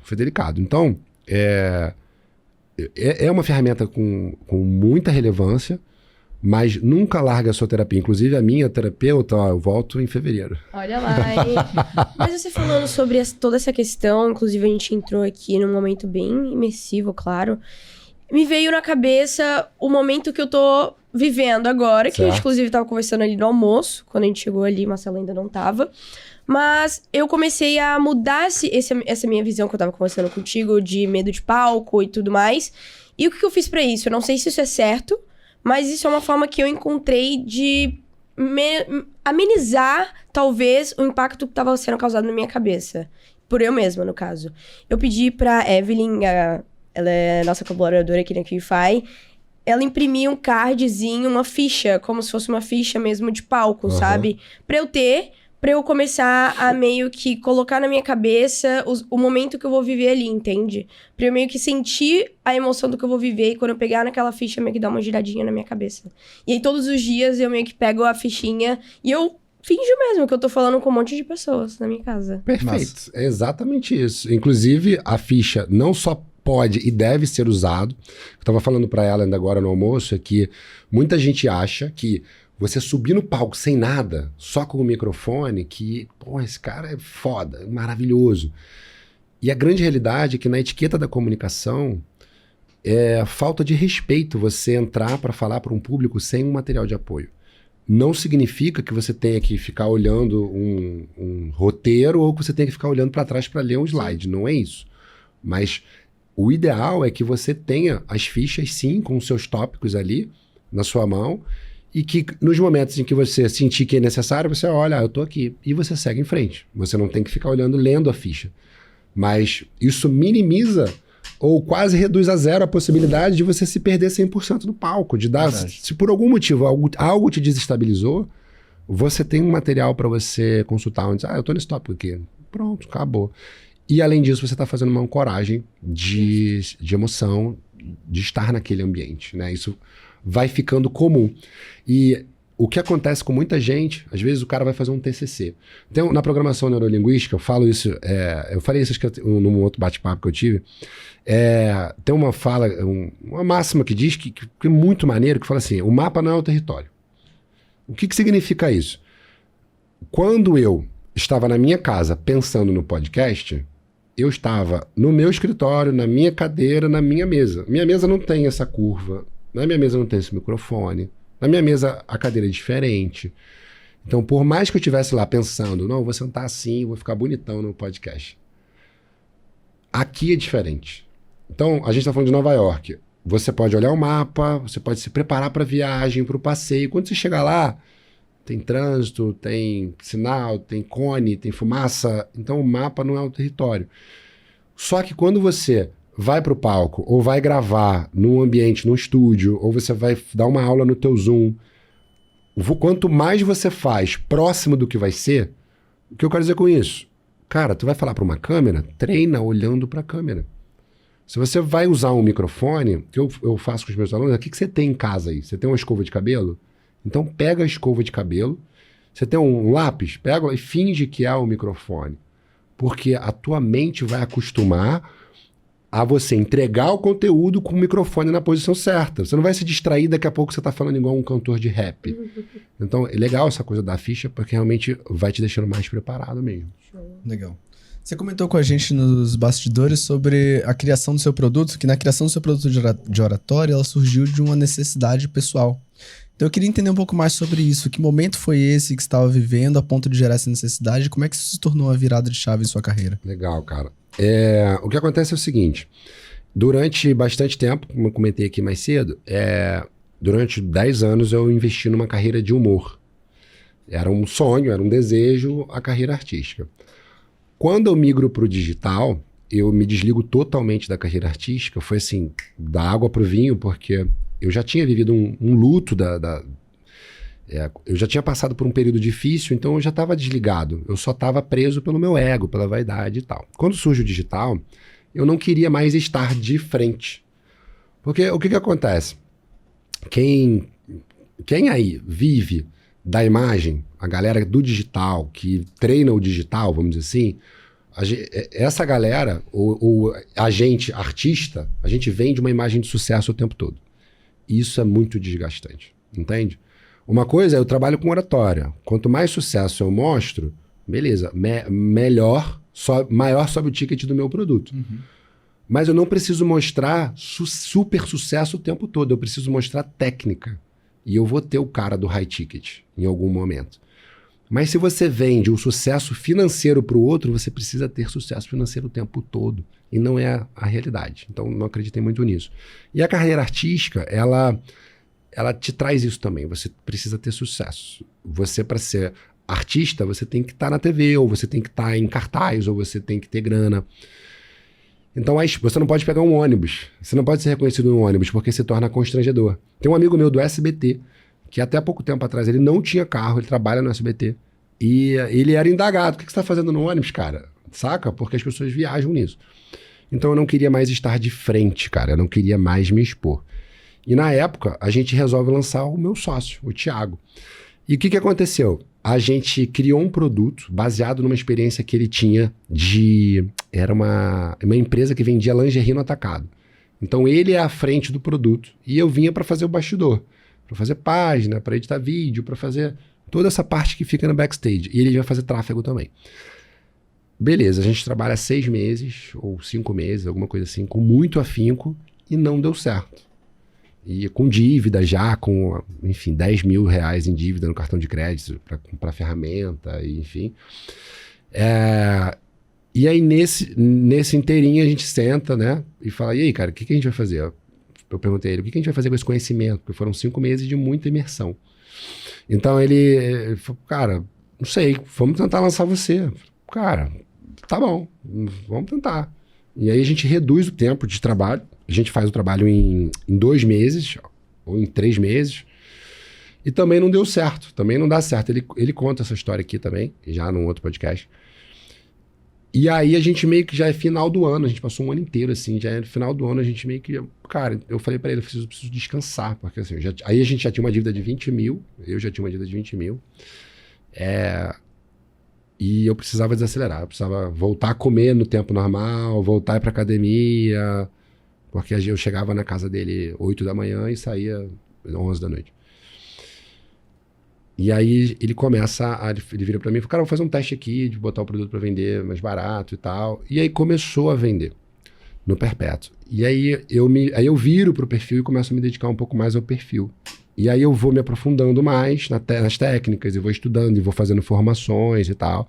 Então, é uma ferramenta com muita relevância, mas nunca larga a sua terapia. Inclusive a minha terapeuta, ó, eu volto em fevereiro. Olha lá, hein? Mas você falando sobre toda essa questão, inclusive a gente entrou aqui num momento bem imersivo, claro. Me veio na cabeça o momento que eu tô vivendo agora, que a gente inclusive tava conversando ali no almoço, quando a gente chegou ali, Marcelo ainda não tava. Mas eu comecei a mudar essa minha visão que eu tava conversando contigo, de medo de palco e tudo mais. E o que eu fiz pra isso? Eu não sei se isso é certo, mas isso é uma forma que eu encontrei de amenizar, talvez, o impacto que estava sendo causado na minha cabeça. Por eu mesma, no caso. Eu pedi pra Evelyn, ela é nossa colaboradora aqui na QIFI, ela imprimia um cardzinho, uma ficha, como se fosse uma ficha mesmo de palco, sabe? Pra eu começar a meio que colocar na minha cabeça o momento que eu vou viver ali, entende? Pra eu meio que sentir a emoção do que eu vou viver e quando eu pegar naquela ficha, meio que dá uma giradinha na minha cabeça. E aí todos os dias eu meio que pego a fichinha e eu finjo mesmo que eu tô falando com um monte de pessoas na minha casa. Perfeito, Nossa. é exatamente isso. Inclusive, a ficha não só pode e deve ser usado. Eu tava falando pra ela ainda agora no almoço, é que muita gente acha que você subir no palco sem nada, só com o microfone, que, pô, esse cara é foda, maravilhoso. E a grande realidade é que na etiqueta da comunicação é falta de respeito você entrar para falar para um público sem um material de apoio. Não significa que você tenha que ficar olhando um roteiro ou que você tenha que ficar olhando para trás para ler um slide. Não é isso. Mas o ideal é que você tenha as fichas, sim, com os seus tópicos ali na sua mão, e que nos momentos em que você sentir que é necessário, você olha, eu tô aqui, e você segue em frente. Você não tem que ficar olhando, lendo a ficha. Mas isso minimiza ou quase reduz a zero a possibilidade de você se perder 100% no palco, de dar, se por algum motivo algo te desestabilizou, você tem um material para você consultar, onde eu tô nesse tópico aqui. Pronto, acabou. E além disso, você está fazendo uma ancoragem de emoção, de estar naquele ambiente, né? Isso vai ficando comum. E o que acontece com muita gente, às vezes o cara vai fazer um TCC. Então, na programação neurolinguística, eu falo isso, eu falei isso num outro bate-papo que eu tive, tem uma fala, uma máxima que diz que é muito maneiro, que fala assim, o mapa não é o território. O que significa isso? Quando eu estava na minha casa pensando no podcast, eu estava no meu escritório, na minha cadeira, na minha mesa. Minha mesa não tem essa curva, na minha mesa não tem esse microfone, na minha mesa a cadeira é diferente. Então, por mais que eu estivesse lá pensando, não, vou sentar assim, vou ficar bonitão no podcast. Aqui é diferente. Então, a gente está falando de Nova York. Você pode olhar o mapa, você pode se preparar para a viagem, para o passeio. Quando você chegar lá, tem trânsito, tem sinal, tem cone, tem fumaça. Então, o mapa não é o território. Só que quando você vai para o palco, ou vai gravar num ambiente, num estúdio, ou você vai dar uma aula no teu Zoom, quanto mais você faz próximo do que vai ser, o que eu quero dizer com isso? Cara, tu vai falar para uma câmera, treina olhando para a câmera. Se você vai usar um microfone, que eu faço com os meus alunos, o que você tem em casa aí? Você tem uma escova de cabelo? Então pega a escova de cabelo, você tem um lápis, pega e finge que é o microfone. Porque a tua mente vai acostumar a você entregar o conteúdo com o microfone na posição certa. Você não vai se distrair, daqui a pouco você está falando igual um cantor de rap. Então, é legal essa coisa da ficha, porque realmente vai te deixando mais preparado mesmo. Legal. Você comentou com a gente nos bastidores sobre a criação do seu produto, que na criação do seu produto de oratória, ela surgiu de uma necessidade pessoal. Então eu queria entender um pouco mais sobre isso. Que momento foi esse que você estava vivendo a ponto de gerar essa necessidade? Como é que isso se tornou uma virada de chave em sua carreira? Legal, cara. O que acontece é o seguinte. Durante bastante tempo, como eu comentei aqui mais cedo, durante 10 anos eu investi numa carreira de humor. Era um sonho, era um desejo, a carreira artística. Quando eu migro para o digital, eu me desligo totalmente da carreira artística. Foi assim, da água para o vinho, porque eu já tinha vivido um luto eu já tinha passado por um período difícil, então eu já estava desligado. Eu só estava preso pelo meu ego, pela vaidade e tal. Quando surge o digital, eu não queria mais estar de frente. Porque o que acontece? Quem aí vive da imagem, a galera do digital, que treina o digital, vamos dizer assim, essa galera, ou a gente, artista, a gente vende uma imagem de sucesso o tempo todo. E isso é muito desgastante. entende? Uma coisa é eu trabalho com oratória. Quanto mais sucesso eu mostro, beleza, maior sobe o ticket do meu produto. Mas eu não preciso mostrar super sucesso o tempo todo, eu preciso mostrar técnica. E eu vou ter o cara do high ticket em algum momento. Mas se você vende um sucesso financeiro para o outro, você precisa ter sucesso financeiro o tempo todo. E não é a realidade. Então, não acreditem muito nisso. E a carreira artística, ela te traz isso também. Você precisa ter sucesso. Você, para ser artista, você tem que estar na TV, ou você tem que estar em cartaz, ou você tem que ter grana. Então, você não pode pegar um ônibus. Você não pode ser reconhecido no ônibus, porque se torna constrangedor. Tem um amigo meu do SBT, que até pouco tempo atrás ele não tinha carro, ele trabalha no SBT. E ele era indagado. O que você está fazendo no ônibus, cara? Saca? Porque as pessoas viajam nisso. Então eu não queria mais estar de frente, cara. Eu não queria mais me expor. E na época, a gente resolve lançar o meu sócio, o Thiago. E o que aconteceu? A gente criou um produto baseado numa experiência que ele tinha Era uma empresa que vendia lingerie no atacado. Então ele é à frente do produto. E eu vinha para fazer o bastidor. Para fazer página, para editar vídeo, para fazer toda essa parte que fica no backstage. E ele vai fazer tráfego também. Beleza, a gente trabalha 6 meses ou 5 meses, alguma coisa assim, com muito afinco e não deu certo. E com dívida já, com, enfim, 10 mil reais em dívida no cartão de crédito para comprar ferramenta, enfim. E aí nesse inteirinho a gente senta, né, e fala, e aí, cara, o que a gente vai fazer? Eu perguntei a ele, o que a gente vai fazer com esse conhecimento? Porque foram 5 meses de muita imersão. Então ele falou, cara, não sei, vamos tentar lançar você. Cara, tá bom, vamos tentar. E aí a gente reduz o tempo de trabalho, a gente faz o trabalho em 2 meses, ou em 3 meses, e também não deu certo, também não dá certo. Ele conta essa história aqui também, já num outro podcast. E aí a gente meio que já é final do ano, a gente passou um ano inteiro assim, já é final do ano, a gente meio que... Cara, eu falei pra ele, eu preciso descansar, porque assim, aí a gente já tinha uma dívida de 20 mil, eu já tinha uma dívida de 20 mil, e eu precisava desacelerar, eu precisava voltar a comer no tempo normal, voltar a ir pra academia, porque eu chegava na casa dele 8 da manhã e saía 11 da noite. E aí ele ele vira pra mim e fala, cara, vou fazer um teste aqui de botar o produto pra vender mais barato e tal. E aí começou a vender no Perpétuo. E aí eu viro pro perfil e começo a me dedicar um pouco mais ao perfil. E aí eu vou me aprofundando mais nas técnicas, e vou estudando, e vou fazendo formações e tal.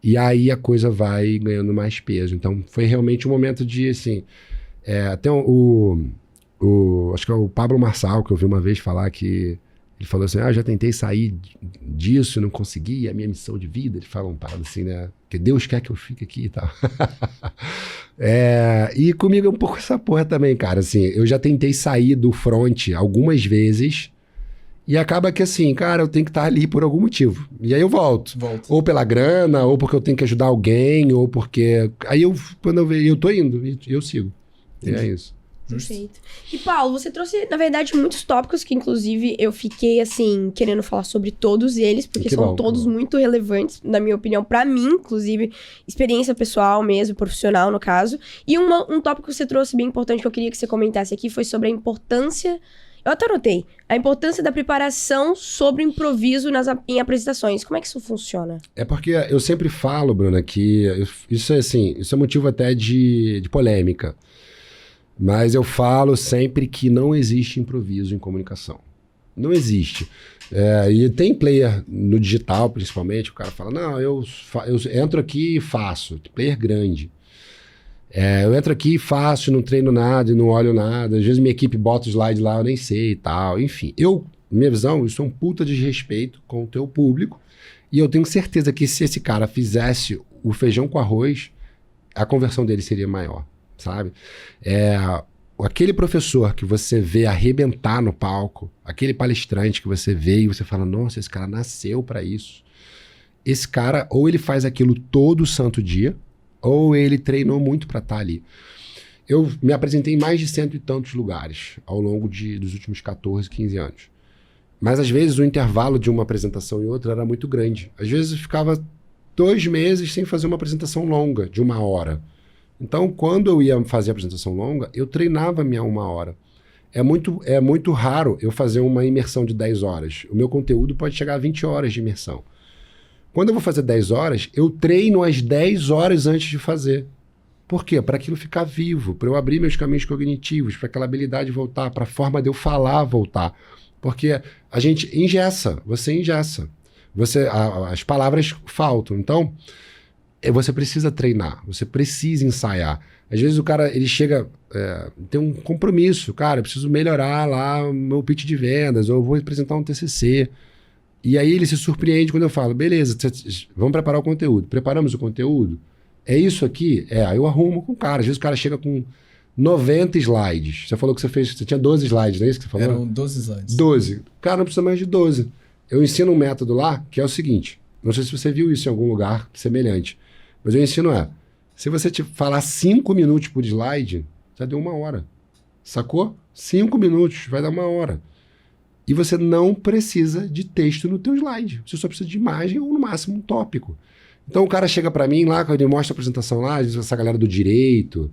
E aí a coisa vai ganhando mais peso. Então foi realmente um momento de, assim... até acho que é o Pablo Marçal, que eu vi uma vez falar que... Ele falou assim, eu já tentei sair disso e não consegui, é a minha missão de vida. Ele fala um parado assim, né? Que Deus quer que eu fique aqui e tal. E comigo é um pouco essa porra também, cara. Assim, eu já tentei sair do front algumas vezes e acaba que assim, cara, eu tenho que estar ali por algum motivo. E aí eu volto. Ou pela grana, ou porque eu tenho que ajudar alguém, ou porque... Aí quando eu vejo, eu tô indo e eu sigo. E é isso. Perfeito. E Paulo, você trouxe, na verdade, muitos tópicos que, inclusive, eu fiquei, assim, querendo falar sobre todos eles, porque são todos muito relevantes, na minha opinião, pra mim, inclusive, experiência pessoal mesmo, profissional, no caso. E um tópico que você trouxe bem importante que eu queria que você comentasse aqui foi sobre a importância... Eu até anotei. A importância da preparação sobre o improviso em apresentações. Como é que isso funciona? É porque eu sempre falo, Bruna, que isso é motivo até de polêmica. Mas eu falo sempre que não existe improviso em comunicação. Não existe. E tem player no digital, principalmente, o cara fala, não, eu entro aqui e faço. Player grande. Eu entro aqui e faço, não treino nada e não olho nada. Às vezes minha equipe bota o slide lá, eu nem sei e tal. Enfim, minha visão, isso é um puta desrespeito com o teu público. E eu tenho certeza que se esse cara fizesse o feijão com arroz, a conversão dele seria maior. Sabe? Aquele professor que você vê arrebentar no palco, aquele palestrante que você vê e você fala, nossa, esse cara nasceu para isso. Esse cara, ou ele faz aquilo todo santo dia, ou ele treinou muito para estar ali. Eu me apresentei em mais de 100 e tantos lugares ao longo dos últimos 14, 15 anos. Mas às vezes o intervalo de uma apresentação e outra era muito grande. Às vezes eu ficava 2 meses sem fazer uma apresentação longa, de 1 hora. Então, quando eu ia fazer a apresentação longa, eu treinava a minha 1 hora. É muito raro eu fazer uma imersão de 10 horas. O meu conteúdo pode chegar a 20 horas de imersão. Quando eu vou fazer 10 horas, eu treino as 10 horas antes de fazer. Por quê? Para aquilo ficar vivo, para eu abrir meus caminhos cognitivos, para aquela habilidade voltar, para a forma de eu falar voltar. Porque a gente engessa, você engessa. As palavras faltam. Então, você precisa treinar, você precisa ensaiar. Às vezes o cara, ele chega, tem um compromisso. Cara, eu preciso melhorar lá o meu pitch de vendas, ou eu vou apresentar um TCC. E aí ele se surpreende quando eu falo, beleza, vamos preparar o conteúdo. Preparamos o conteúdo? É isso aqui? Aí eu arrumo com o cara. Às vezes o cara chega com 90 slides. Você falou que você tinha 12 slides, não é isso que você falou? Eram 12 slides. 12. O cara não precisa mais de 12. Eu ensino um método lá que é o seguinte, não sei se você viu isso em algum lugar semelhante, mas eu ensino se você falar 5 minutos por slide, já deu 1 hora. Sacou? 5 minutos, vai dar 1 hora. E você não precisa de texto no teu slide. Você só precisa de imagem ou, no máximo, um tópico. Então o cara chega pra mim lá, quando ele mostra a apresentação lá, diz essa galera do direito,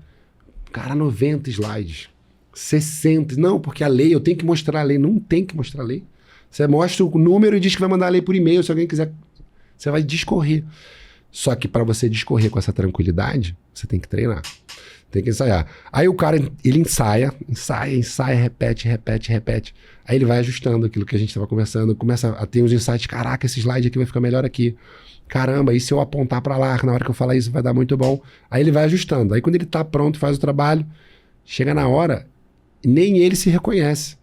cara, 90 slides, 60, não, porque a lei, eu tenho que mostrar a lei, não tem que mostrar a lei. Você mostra o número e diz que vai mandar a lei por e-mail, se alguém quiser, você vai discorrer. Só que para você discorrer com essa tranquilidade, você tem que treinar, tem que ensaiar. Aí o cara, ele ensaia, repete. Aí ele vai ajustando aquilo que a gente estava conversando, começa a ter uns insights, caraca, esse slide aqui vai ficar melhor aqui. Caramba, e se eu apontar para lá, na hora que eu falar isso vai dar muito bom. Aí ele vai ajustando. Aí quando ele tá pronto, faz o trabalho, chega na hora, nem ele se reconhece.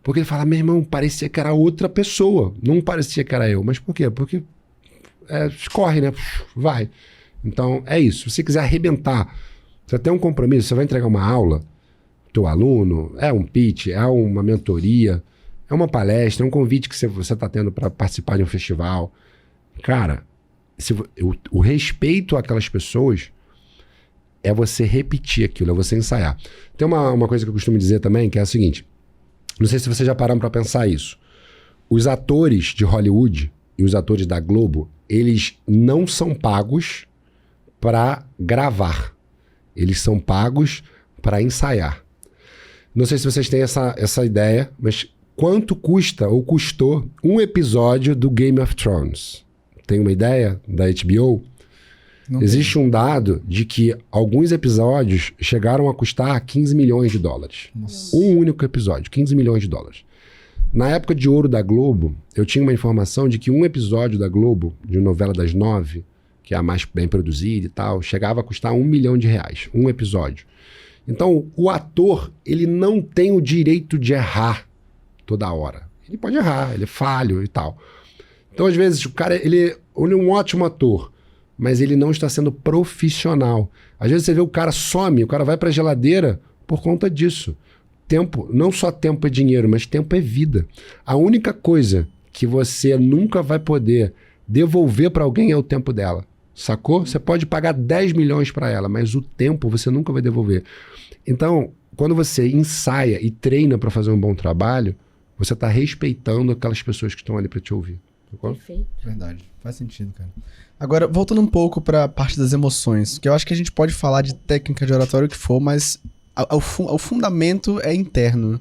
Porque ele fala, meu irmão, parecia que era outra pessoa. Não parecia que era eu. Mas por quê? Porque escorre, né? Vai. Então, é isso. Se você quiser arrebentar, você tem um compromisso, você vai entregar uma aula, teu aluno, é um pitch, é uma mentoria, é uma palestra, é um convite que você está tendo para participar de um festival. Cara, o respeito àquelas pessoas é você repetir aquilo, é você ensaiar. Tem uma coisa que eu costumo dizer também, que é a seguinte, não sei se vocês já pararam para pensar isso. Os atores de Hollywood e os atores da Globo, eles não são pagos para gravar. Eles são pagos para ensaiar. Não sei se vocês têm essa ideia, mas quanto custa ou custou um episódio do Game of Thrones? Tem uma ideia da HBO? Não Existe um dado de que alguns episódios chegaram a custar $15 milhões. Nossa. Um único episódio, $15 milhões. Na época de ouro da Globo, eu tinha uma informação de que um episódio da Globo, de novela das 9, que é a mais bem produzida e tal, chegava a custar R$1 milhão, um episódio. Então, o ator, ele não tem o direito de errar toda hora. Ele pode errar, ele é falho e tal. Então, às vezes, o cara, ele é um ótimo ator, mas ele não está sendo profissional. Às vezes você vê o cara some, o cara vai para a geladeira por conta disso. Tempo, não só tempo é dinheiro, mas tempo é vida. A única coisa que você nunca vai poder devolver para alguém é o tempo dela. Sacou? Você pode pagar 10 milhões para ela, mas o tempo você nunca vai devolver. Então, quando você ensaia e treina para fazer um bom trabalho, você está respeitando aquelas pessoas que estão ali para te ouvir. Sacou? Perfeito. Verdade, faz sentido, cara. Agora, voltando um pouco para a parte das emoções, que eu acho que a gente pode falar de técnica de oratório o que for, mas o fundamento é interno.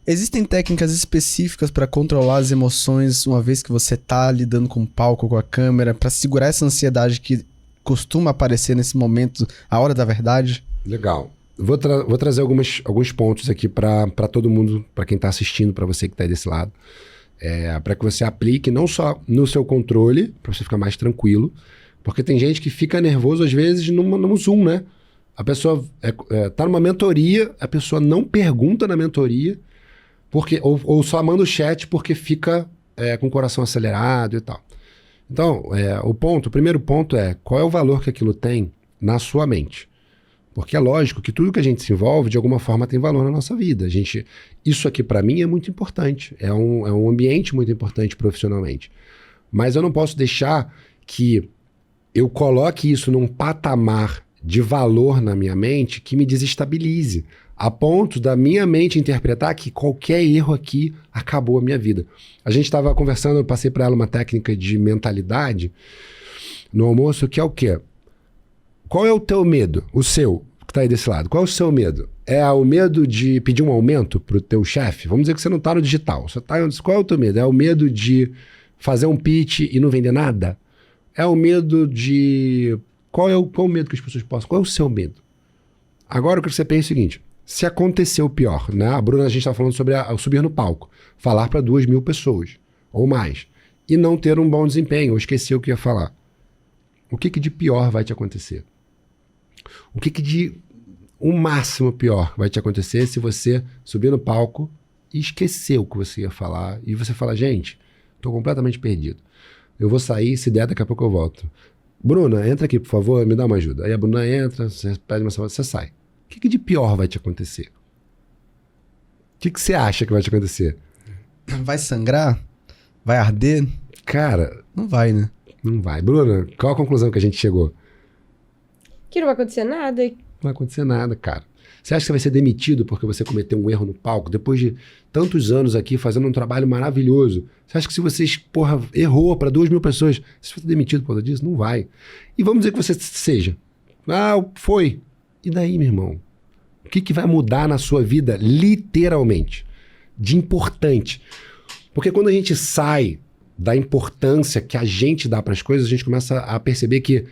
Existem técnicas específicas para controlar as emoções uma vez que você tá lidando com o palco, com a câmera, para segurar essa ansiedade que costuma aparecer nesse momento, a hora da verdade? Legal. Vou trazer alguns pontos aqui para todo mundo, para quem está assistindo, para você que está aí desse lado. Para que você aplique não só no seu controle, para você ficar mais tranquilo, porque tem gente que fica nervoso às vezes no Zoom, né? A pessoa tá numa mentoria, a pessoa não pergunta na mentoria, ou só manda o chat porque fica com o coração acelerado e tal. Então, o primeiro ponto é qual é o valor que aquilo tem na sua mente. Porque é lógico que tudo que a gente se envolve, de alguma forma, tem valor na nossa vida. Isso aqui, para mim, é muito importante. É um ambiente muito importante profissionalmente. Mas eu não posso deixar que eu coloque isso num patamar de valor na minha mente que me desestabilize, a ponto da minha mente interpretar que qualquer erro aqui acabou a minha vida. A gente estava conversando, eu passei para ela uma técnica de mentalidade no almoço, que é o quê? Qual é o teu medo? O seu. que tá aí desse lado, qual é o seu medo? É o medo de pedir um aumento pro teu chefe? Vamos dizer que você não tá no digital. Você tá, qual é o teu medo? É o medo de fazer um pitch e não vender nada? É o medo de... Qual é o medo que as pessoas possam... Qual é o seu medo? Agora eu quero que você pense o seguinte. Se acontecer o pior, né? A Bruna, a gente tá falando sobre subir no palco. Falar para 2.000 pessoas ou mais. E não ter um bom desempenho. Eu esqueci o que ia falar. O que de pior vai te acontecer? O que de o máximo pior vai te acontecer se você subir no palco e esquecer o que você ia falar e você fala, gente, tô completamente perdido. Eu vou sair, se der, daqui a pouco eu volto. Bruna, entra aqui, por favor, me dá uma ajuda. Aí a Bruna entra, você pede uma salva, você sai. O que de pior vai te acontecer? O que você acha que vai te acontecer? Vai sangrar? Vai arder? Cara... Não vai, né? Não vai. Bruna, qual a conclusão que a gente chegou? Que não vai acontecer nada. Não vai acontecer nada, cara. Você acha que você vai ser demitido porque você cometeu um erro no palco, depois de tantos anos aqui fazendo um trabalho maravilhoso? Você acha que se você, errou para 2.000 pessoas, você vai ser demitido por causa disso? Não vai. E vamos dizer que você seja. Ah, foi. E daí, meu irmão? O que vai mudar na sua vida, literalmente? De importante. Porque quando a gente sai da importância que a gente dá para as coisas, a gente começa a perceber que,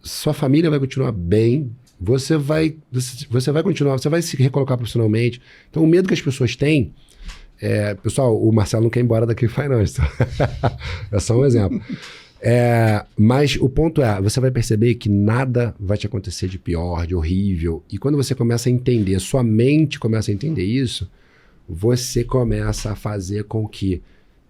sua família vai continuar bem, você vai continuar, você vai se recolocar profissionalmente. Então, o medo que as pessoas têm... pessoal, o Marcelo não quer ir embora daqui Finance. É só um exemplo. Mas o ponto você vai perceber que nada vai te acontecer de pior, de horrível. E quando você começa a entender, sua mente começa a entender isso, você começa a fazer com que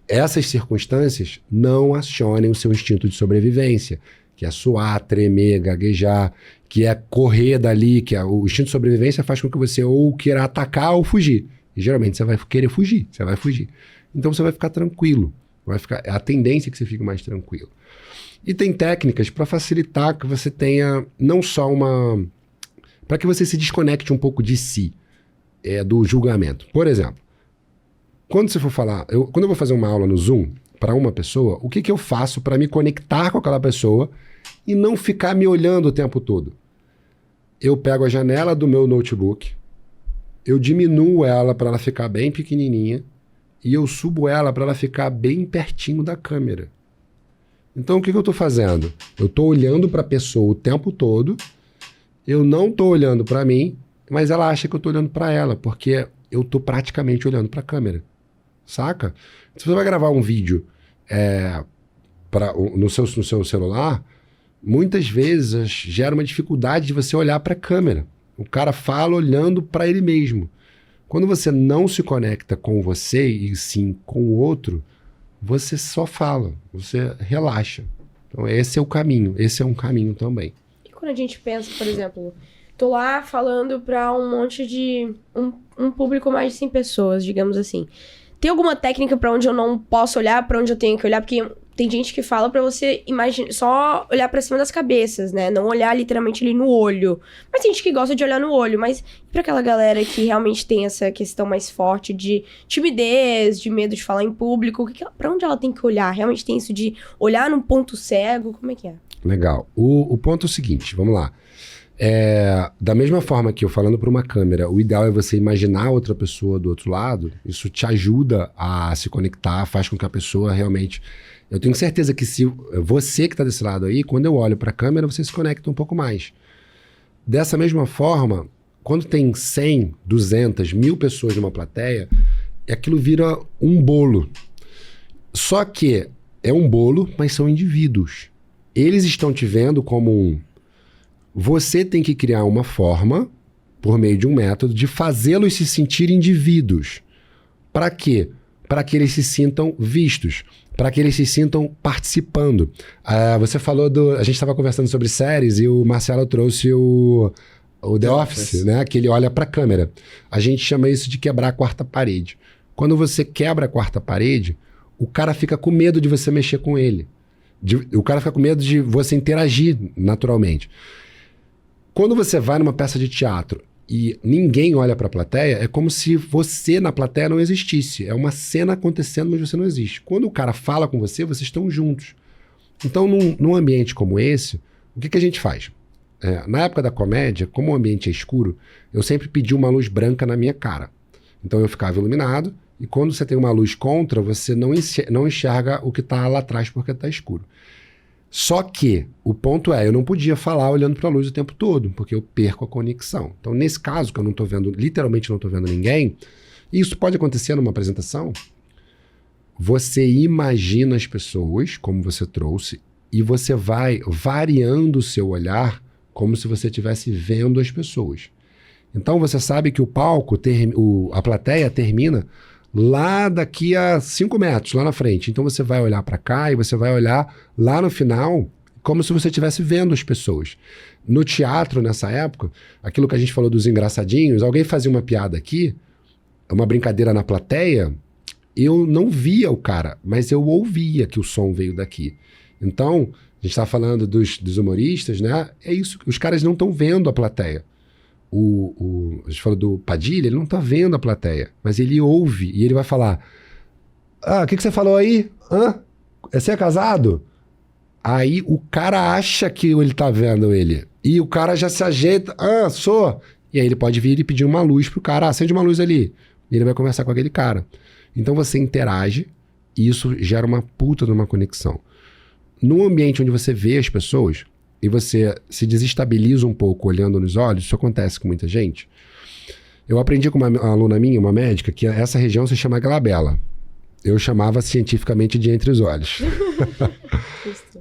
essas circunstâncias não acionem o seu instinto de sobrevivência, que é suar, tremer, gaguejar, que é correr dali, que o instinto de sobrevivência faz com que você ou queira atacar ou fugir. E geralmente você vai querer fugir, você vai fugir. Então você vai ficar tranquilo. A tendência é que você fique mais tranquilo. E tem técnicas para facilitar que você tenha não só para que você se desconecte um pouco de si, do julgamento. Por exemplo, quando você for falar... Quando eu vou fazer uma aula no Zoom para uma pessoa, o que eu faço para me conectar com aquela pessoa e não ficar me olhando o tempo todo? Eu pego a janela do meu notebook, eu diminuo ela para ela ficar bem pequenininha e eu subo ela para ela ficar bem pertinho da câmera. Então, o que eu estou fazendo? Eu estou olhando para a pessoa o tempo todo, eu não estou olhando para mim, mas ela acha que eu estou olhando para ela, porque eu estou praticamente olhando para a câmera. Saca? Se você vai gravar um vídeo no seu celular, muitas vezes gera uma dificuldade de você olhar para a câmera. O cara fala olhando para ele mesmo. Quando você não se conecta com você e sim com o outro, você só fala, você relaxa. Então esse é o caminho, esse é um caminho também. E quando a gente pensa, por exemplo, tô lá falando para um monte de... um público mais de 100 pessoas, digamos assim. Tem alguma técnica para onde eu não posso olhar, para onde eu tenho que olhar? Porque tem gente que fala para você só olhar para cima das cabeças, né? Não olhar literalmente ali no olho. Mas tem gente que gosta de olhar no olho. Mas e pra aquela galera que realmente tem essa questão mais forte de timidez, de medo de falar em público, pra onde ela tem que olhar? Realmente tem isso de olhar num ponto cego? Como é que é? Legal. O ponto é o seguinte, vamos lá. Da mesma forma que eu falando para uma câmera, o ideal é você imaginar outra pessoa do outro lado, isso te ajuda a se conectar, faz com que a pessoa realmente... Eu tenho certeza que se você que está desse lado aí, quando eu olho para a câmera, você se conecta um pouco mais. Dessa mesma forma, quando tem 100, 200, 1.000 pessoas numa plateia, aquilo vira um bolo. Só que é um bolo, mas são indivíduos. Eles estão te vendo como um... Você tem que criar uma forma, por meio de um método, de fazê-los se sentir indivíduos. Para quê? Para que eles se sintam vistos, para que eles se sintam participando. Você falou a gente estava conversando sobre séries e o Marcelo trouxe o The Office, né? Que ele olha para a câmera. A gente chama isso de quebrar a quarta parede. Quando você quebra a quarta parede, o cara fica com medo de você mexer com ele. O cara fica com medo de você interagir naturalmente. Quando você vai numa peça de teatro e ninguém olha para a plateia, é como se você na plateia não existisse. É uma cena acontecendo, mas você não existe. Quando o cara fala com você, vocês estão juntos. Então, num ambiente como esse, o que a gente faz? Na época da comédia, como o ambiente é escuro, eu sempre pedi uma luz branca na minha cara. Então eu ficava iluminado, e quando você tem uma luz contra, você não enxerga o que está lá atrás porque está escuro. Só que o ponto é, eu não podia falar olhando para a luz o tempo todo, porque eu perco a conexão. Então, nesse caso, que eu não estou vendo, literalmente não estou vendo ninguém, e isso pode acontecer numa apresentação, você imagina as pessoas, como você trouxe, e você vai variando o seu olhar como se você estivesse vendo as pessoas. Então, você sabe que o palco, a plateia termina lá daqui a 5 metros, lá na frente. Então você vai olhar para cá e você vai olhar lá no final como se você estivesse vendo as pessoas. No teatro, nessa época, aquilo que a gente falou dos engraçadinhos, alguém fazia uma piada aqui, uma brincadeira na plateia, eu não via o cara, mas eu ouvia que o som veio daqui. Então, a gente está falando dos humoristas, né? É isso, os caras não estão vendo a plateia. A gente falou do Padilha, ele não tá vendo a plateia, mas ele ouve e ele vai falar: o que você falou aí? Você é casado? Aí o cara acha que ele tá vendo ele. E o cara já se ajeita: sou. E aí ele pode vir e pedir uma luz pro cara: acende uma luz ali. E ele vai conversar com aquele cara. Então você interage e isso gera uma puta de uma conexão. No ambiente onde você vê as pessoas, e você se desestabiliza um pouco olhando nos olhos, isso acontece com muita gente. Eu aprendi com uma aluna minha, uma médica, que essa região se chama glabela. Eu chamava cientificamente de entre os olhos.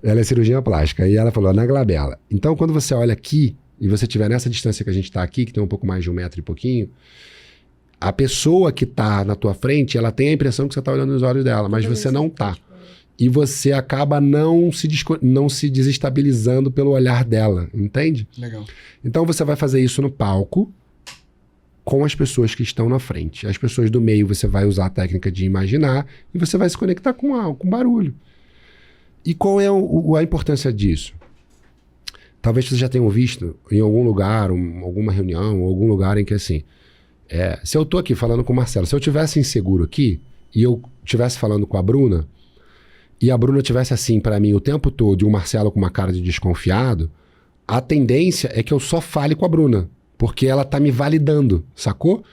Ela é cirurgia plástica. E ela falou, na glabela. Então, quando você olha aqui, e você estiver nessa distância que a gente está aqui, que tem um pouco mais de 1 metro e pouquinho, a pessoa que está na tua frente, ela tem a impressão que você está olhando nos olhos dela, mas você não está. E você acaba não se desestabilizando pelo olhar dela, entende? Legal. Então você vai fazer isso no palco com as pessoas que estão na frente. As pessoas do meio você vai usar a técnica de imaginar e você vai se conectar com barulho. E qual é a importância disso? Talvez vocês já tenham visto em algum lugar, alguma reunião, algum lugar em que assim, se eu tô aqui falando com o Marcelo, se eu tivesse inseguro aqui e eu estivesse falando com a Bruna, e a Bruna tivesse assim para mim o tempo todo e o Marcelo com uma cara de desconfiado, a tendência é que eu só fale com a Bruna, porque ela tá me validando, sacou?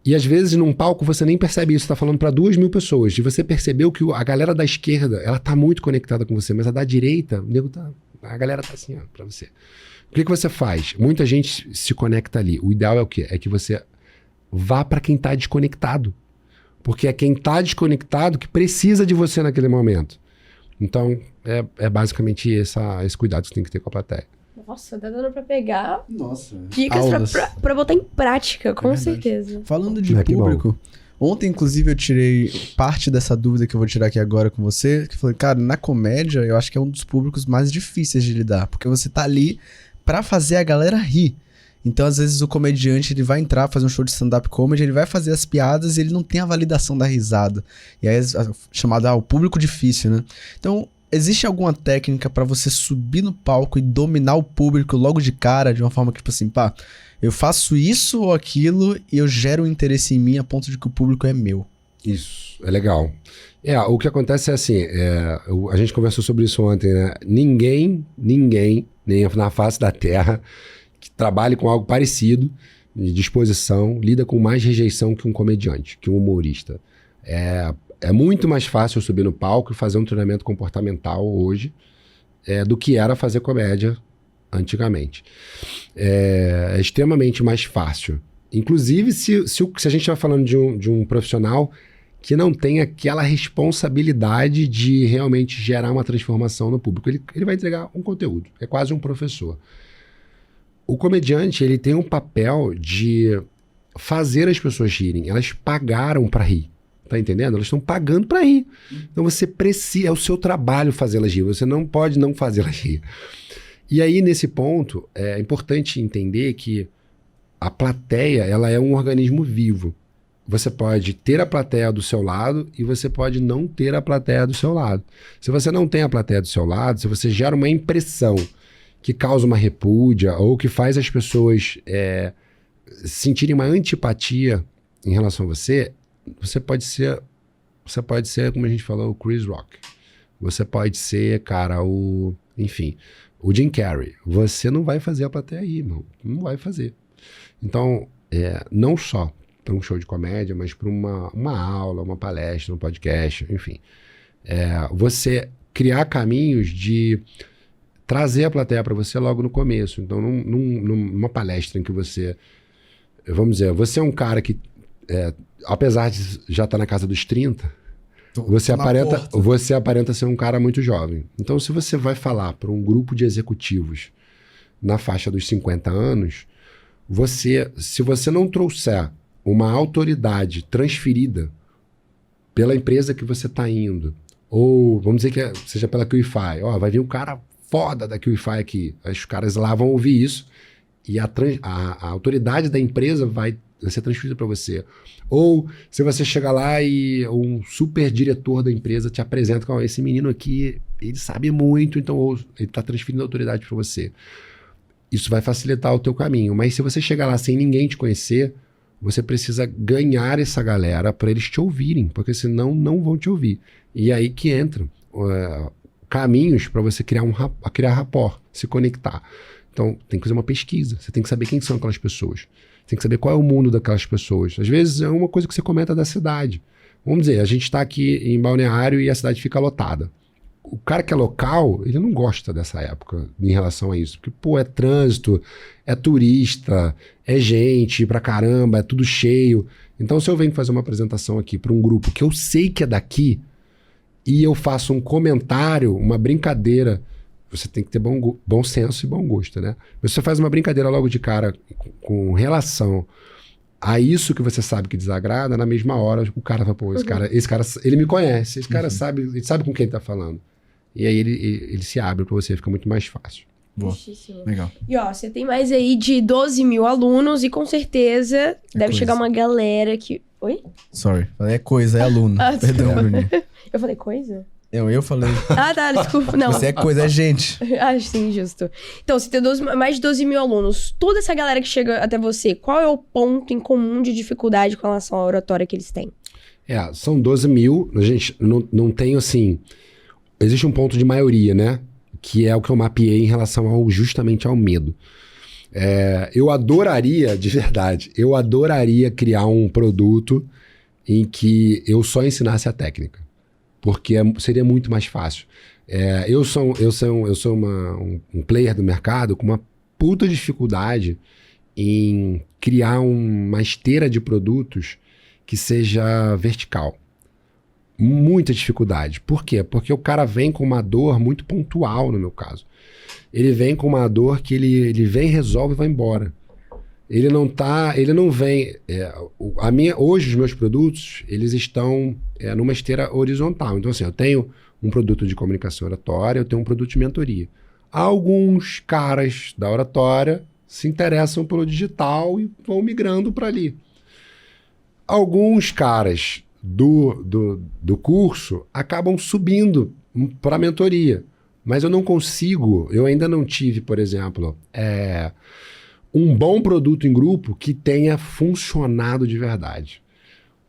E às vezes num palco você nem percebe isso, você tá falando para 2.000 pessoas, e você percebeu que a galera da esquerda, ela tá muito conectada com você, mas a da direita, a galera tá assim, ó, pra você. O que você faz? Muita gente se conecta ali. O ideal é o quê? É que você vá para quem tá desconectado. Porque é quem tá desconectado que precisa de você naquele momento. Então, é basicamente esse cuidado que você tem que ter com a plateia. Nossa, tá dando pra pegar dicas pra botar em prática, com certeza. Falando de público, ontem, inclusive, eu tirei parte dessa dúvida que eu vou tirar aqui agora com você, que eu falei, cara, na comédia, eu acho que é um dos públicos mais difíceis de lidar, porque você tá ali pra fazer a galera rir. Então, às vezes, o comediante, ele vai entrar, fazer um show de stand-up comedy, ele vai fazer as piadas e ele não tem a validação da risada. E aí é chamado, o público difícil, né? Então, existe alguma técnica pra você subir no palco e dominar o público logo de cara, de uma forma que, tipo assim, eu faço isso ou aquilo e eu gero um interesse em mim a ponto de que o público é meu? Isso, é legal. O que acontece é assim, a gente conversou sobre isso ontem, né? Ninguém, nem na face da Terra, que trabalhe com algo parecido, de disposição, lida com mais rejeição que um comediante, que um humorista. É muito mais fácil subir no palco e fazer um treinamento comportamental hoje do que era fazer comédia antigamente. É extremamente mais fácil. Inclusive, se a gente estiver falando de um profissional que não tem aquela responsabilidade de realmente gerar uma transformação no público. Ele vai entregar um conteúdo. É quase um professor. O comediante, ele tem um papel de fazer as pessoas rirem. Elas pagaram para rir. Tá entendendo? Elas estão pagando para rir. Então você precisa, é o seu trabalho fazê-las rir. Você não pode não fazê-las rir. E aí, nesse ponto, é importante entender que a plateia, ela é um organismo vivo. Você pode ter a plateia do seu lado e você pode não ter a plateia do seu lado. Se você não tem a plateia do seu lado, se você gera uma impressão que causa uma repúdia ou que faz as pessoas sentirem uma antipatia em relação a você, você pode ser, como a gente falou, o Chris Rock. Você pode ser, cara, enfim, o Jim Carrey. Você não vai fazer a plateia ir, irmão. Não vai fazer. Então, não só para um show de comédia, mas para uma aula, uma palestra, um podcast, enfim. Você criar caminhos de trazer a plateia para você logo no começo. Então, numa palestra em que você... Vamos dizer, você é um cara que, apesar de já estar na casa dos 30, você aparenta ser um cara muito jovem. Então, se você vai falar para um grupo de executivos na faixa dos 50 anos, se você não trouxer uma autoridade transferida pela empresa que você está indo, ou vamos dizer que seja pela QIFI, vai vir um cara foda da QIFI aqui, os caras lá vão ouvir isso, e a autoridade da empresa vai ser transferida para você. Ou se você chega lá e um super diretor da empresa te apresenta com esse menino aqui, ele sabe muito, então ele está transferindo a autoridade para você. Isso vai facilitar o teu caminho. Mas se você chegar lá sem ninguém te conhecer, você precisa ganhar essa galera para eles te ouvirem, porque senão não vão te ouvir. E aí que entram caminhos para você criar rapport, se conectar. Então, tem que fazer uma pesquisa. Você tem que saber quem são aquelas pessoas. Tem que saber qual é o mundo daquelas pessoas. Às vezes é uma coisa que você comenta da cidade. Vamos dizer, a gente está aqui em Balneário e a cidade fica lotada. O cara que é local, ele não gosta dessa época em relação a isso. Porque, é trânsito, é turista, é gente pra caramba, é tudo cheio. Então, se eu venho fazer uma apresentação aqui para um grupo que eu sei que é daqui e eu faço um comentário, uma brincadeira, você tem que ter bom senso e bom gosto, né? Mas você faz uma brincadeira logo de cara com relação a isso que você sabe que desagrada, na mesma hora o cara fala, pô, esse cara, ele me conhece, esse cara ele sabe com quem ele tá falando. E aí ele se abre pra você, fica muito mais fácil. Boa. Legal. E você tem mais aí de 12 mil alunos e com certeza deve chegar uma galera que... Oi? Sorry, falei é aluno. Perdão, Bruninho. Eu falei coisa? Eu falei. Tá, desculpa. Não. Você é coisa, é gente. Sim, justo. Então, você tem mais de 12 mil alunos. Toda essa galera que chega até você, qual é o ponto em comum de dificuldade com relação à oratória que eles têm? São 12 mil. A gente não tem, assim... Existe um ponto de maioria, né? Que é o que eu mapeei em relação justamente ao medo. Eu adoraria, de verdade, criar um produto em que eu só ensinasse a técnica. Porque seria muito mais fácil. Eu sou um player do mercado com uma puta dificuldade em criar uma esteira de produtos que seja vertical. Muita dificuldade. Por quê? Porque o cara vem com uma dor muito pontual, no meu caso. Ele vem com uma dor que ele vem, resolve e vai embora. Ele não vem... hoje os meus produtos, eles estão numa esteira horizontal. Então, assim, eu tenho um produto de comunicação oratória, eu tenho um produto de mentoria. Alguns caras da oratória se interessam pelo digital e vão migrando para ali. Alguns caras do curso acabam subindo para a mentoria. Mas eu ainda não tive, por exemplo... um bom produto em grupo que tenha funcionado de verdade.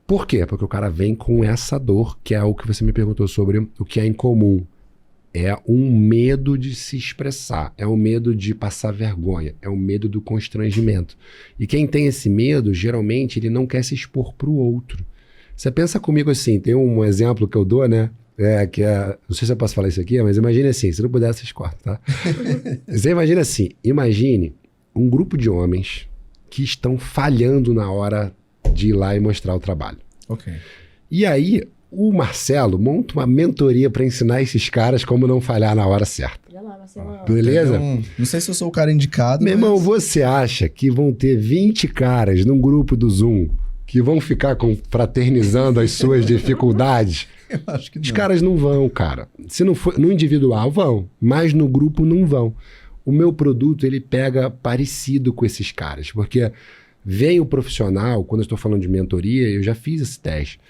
Por quê? Porque o cara vem com essa dor, que é o que você me perguntou sobre o que é incomum. É um medo de se expressar, é um medo de passar vergonha, é um medo do constrangimento. E quem tem esse medo, geralmente, ele não quer se expor para o outro. Você pensa comigo assim, tem um exemplo que eu dou, né? Não sei se eu posso falar isso aqui, mas imagine assim, se não puder, vocês cortam, tá? Você imagina assim, um grupo de homens que estão falhando na hora de ir lá e mostrar o trabalho. Ok. E aí, o Marcelo monta uma mentoria para ensinar esses caras como não falhar na hora certa. Beleza? Não sei se eu sou o cara indicado, Meu irmão, você acha que vão ter 20 caras num grupo do Zoom que vão ficar fraternizando as suas dificuldades? Eu acho que não. Os caras não vão, cara. Se não for no individual, vão. Mas no grupo, não vão. O meu produto, ele pega parecido com esses caras, porque vem o profissional, quando eu estou falando de mentoria, eu já fiz esse teste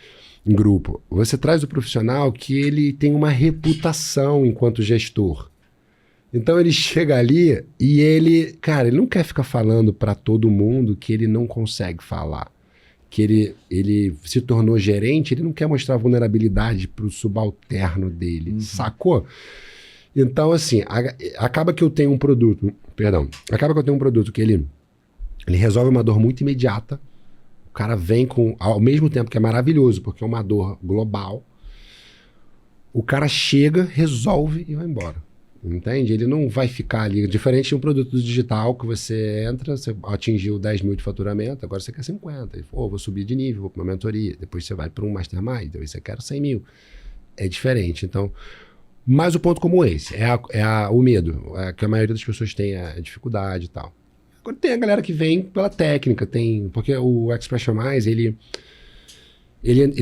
em grupo. Você traz o profissional que ele tem uma reputação enquanto gestor. Então ele chega ali e ele não quer ficar falando para todo mundo que ele não consegue falar. Que ele se tornou gerente, ele não quer mostrar vulnerabilidade para o subalterno dele, sacou? Então, assim, acaba que eu tenho um produto, que ele resolve uma dor muito imediata. O cara vem ao mesmo tempo que é maravilhoso, porque é uma dor global. O cara chega, resolve e vai embora. Entende? Ele não vai ficar ali. Diferente de um produto digital que você entra, você atingiu 10 mil de faturamento, agora você quer 50. E, vou subir de nível, vou para uma mentoria. Depois você vai para um mastermind, depois você quer 100 mil. É diferente. Então, mas o ponto como esse é o medo, que a maioria das pessoas tem a dificuldade e tal. Agora tem a galera que vem pela técnica, porque o Expression Mais, ele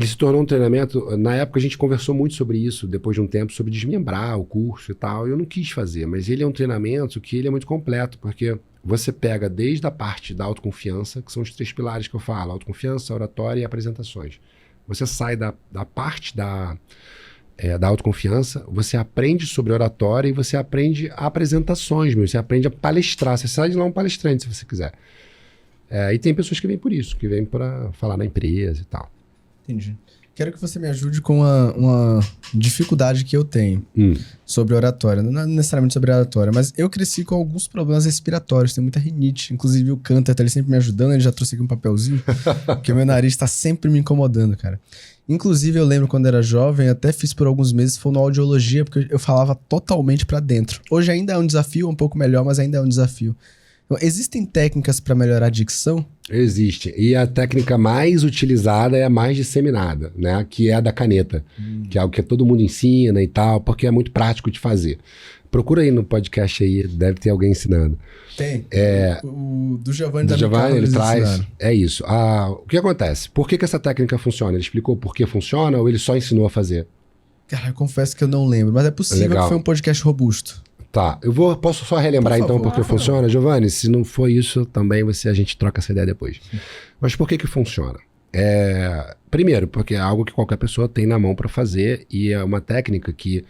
se tornou um treinamento. Na época a gente conversou muito sobre isso, depois de um tempo, sobre desmembrar o curso e tal. Eu não quis fazer, mas ele é um treinamento que ele é muito completo, porque você pega desde a parte da autoconfiança, que são os 3 pilares que eu falo: autoconfiança, oratória e apresentações. Você sai da parte da autoconfiança, você aprende sobre oratória e você aprende apresentações, você aprende a palestrar. Você sai de lá um palestrante, se você quiser. E tem pessoas que vêm por isso, que vêm para falar na empresa e tal. Entendi. Quero que você me ajude com uma dificuldade que eu tenho sobre oratória. Não necessariamente sobre oratória, mas eu cresci com alguns problemas respiratórios, tenho muita rinite. Inclusive o Cantor tá ali sempre me ajudando, ele já trouxe aqui um papelzinho, porque o meu nariz tá sempre me incomodando, cara. Inclusive eu lembro quando era jovem, até fiz por alguns meses fonoaudiologia, porque eu falava totalmente pra dentro. Hoje ainda é um desafio, um pouco melhor, mas ainda é um desafio. Então, existem técnicas para melhorar a dicção? Existe. E a técnica mais utilizada é a mais disseminada, né? Que é a da caneta. Que é algo que todo mundo ensina e tal, porque é muito prático de fazer. Procura aí no podcast aí, deve ter alguém ensinando. Tem. O do Giovanni da Giovanni, ele traz. Ensinaram. É isso. O que acontece? Por que essa técnica funciona? Ele explicou por que funciona ou ele só ensinou a fazer? Cara, eu confesso que eu não lembro, mas é possível que foi um podcast robusto. Tá, posso só relembrar então por que funciona, Giovanni? Se não for isso, também a gente troca essa ideia depois. Mas por que funciona? Primeiro, porque é algo que qualquer pessoa tem na mão para fazer e é uma técnica que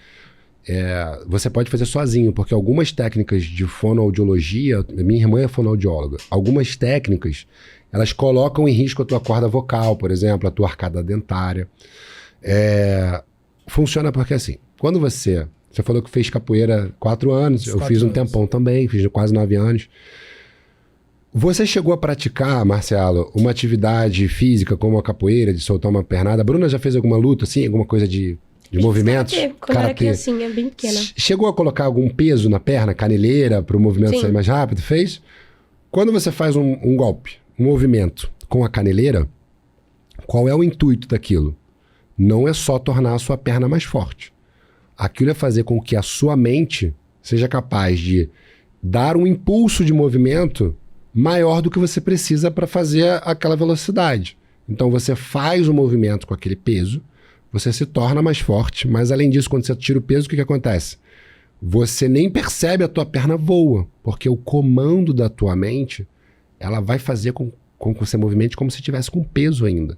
você pode fazer sozinho, porque algumas técnicas de fonoaudiologia, minha irmã é fonoaudióloga, algumas técnicas, elas colocam em risco a tua corda vocal, por exemplo, a tua arcada dentária. Funciona porque assim, quando você falou que fez capoeira 4 anos, eu fiz um tempão também, fiz quase 9 anos. Você chegou a praticar, Marcelo, uma atividade física como a capoeira, de soltar uma pernada? A Bruna já fez alguma luta, assim, alguma coisa de movimentos? Quando eu era criancinha, bem pequena. Chegou a colocar algum peso na perna, caneleira, para o movimento sair mais rápido? Fez? Quando você faz um golpe, um movimento com a caneleira, qual é o intuito daquilo? Não é só tornar a sua perna mais forte. Aquilo é fazer com que a sua mente seja capaz de dar um impulso de movimento maior do que você precisa para fazer aquela velocidade. Então você faz o movimento com aquele peso, você se torna mais forte, mas além disso, quando você tira o peso, o que acontece? Você nem percebe, a tua perna voa, porque o comando da tua mente, ela vai fazer com que você movimente como se estivesse com peso ainda.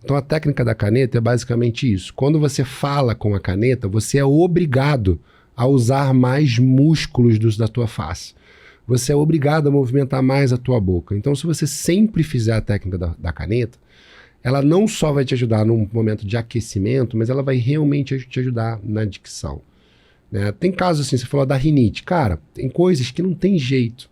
Então a técnica da caneta é basicamente isso. Quando você fala com a caneta, você é obrigado a usar mais músculos da tua face. Você é obrigado a movimentar mais a tua boca. Então se você sempre fizer a técnica da caneta, ela não só vai te ajudar num momento de aquecimento, mas ela vai realmente te ajudar na dicção. Né? Tem casos assim, você falou da rinite. Cara, tem coisas que não tem jeito.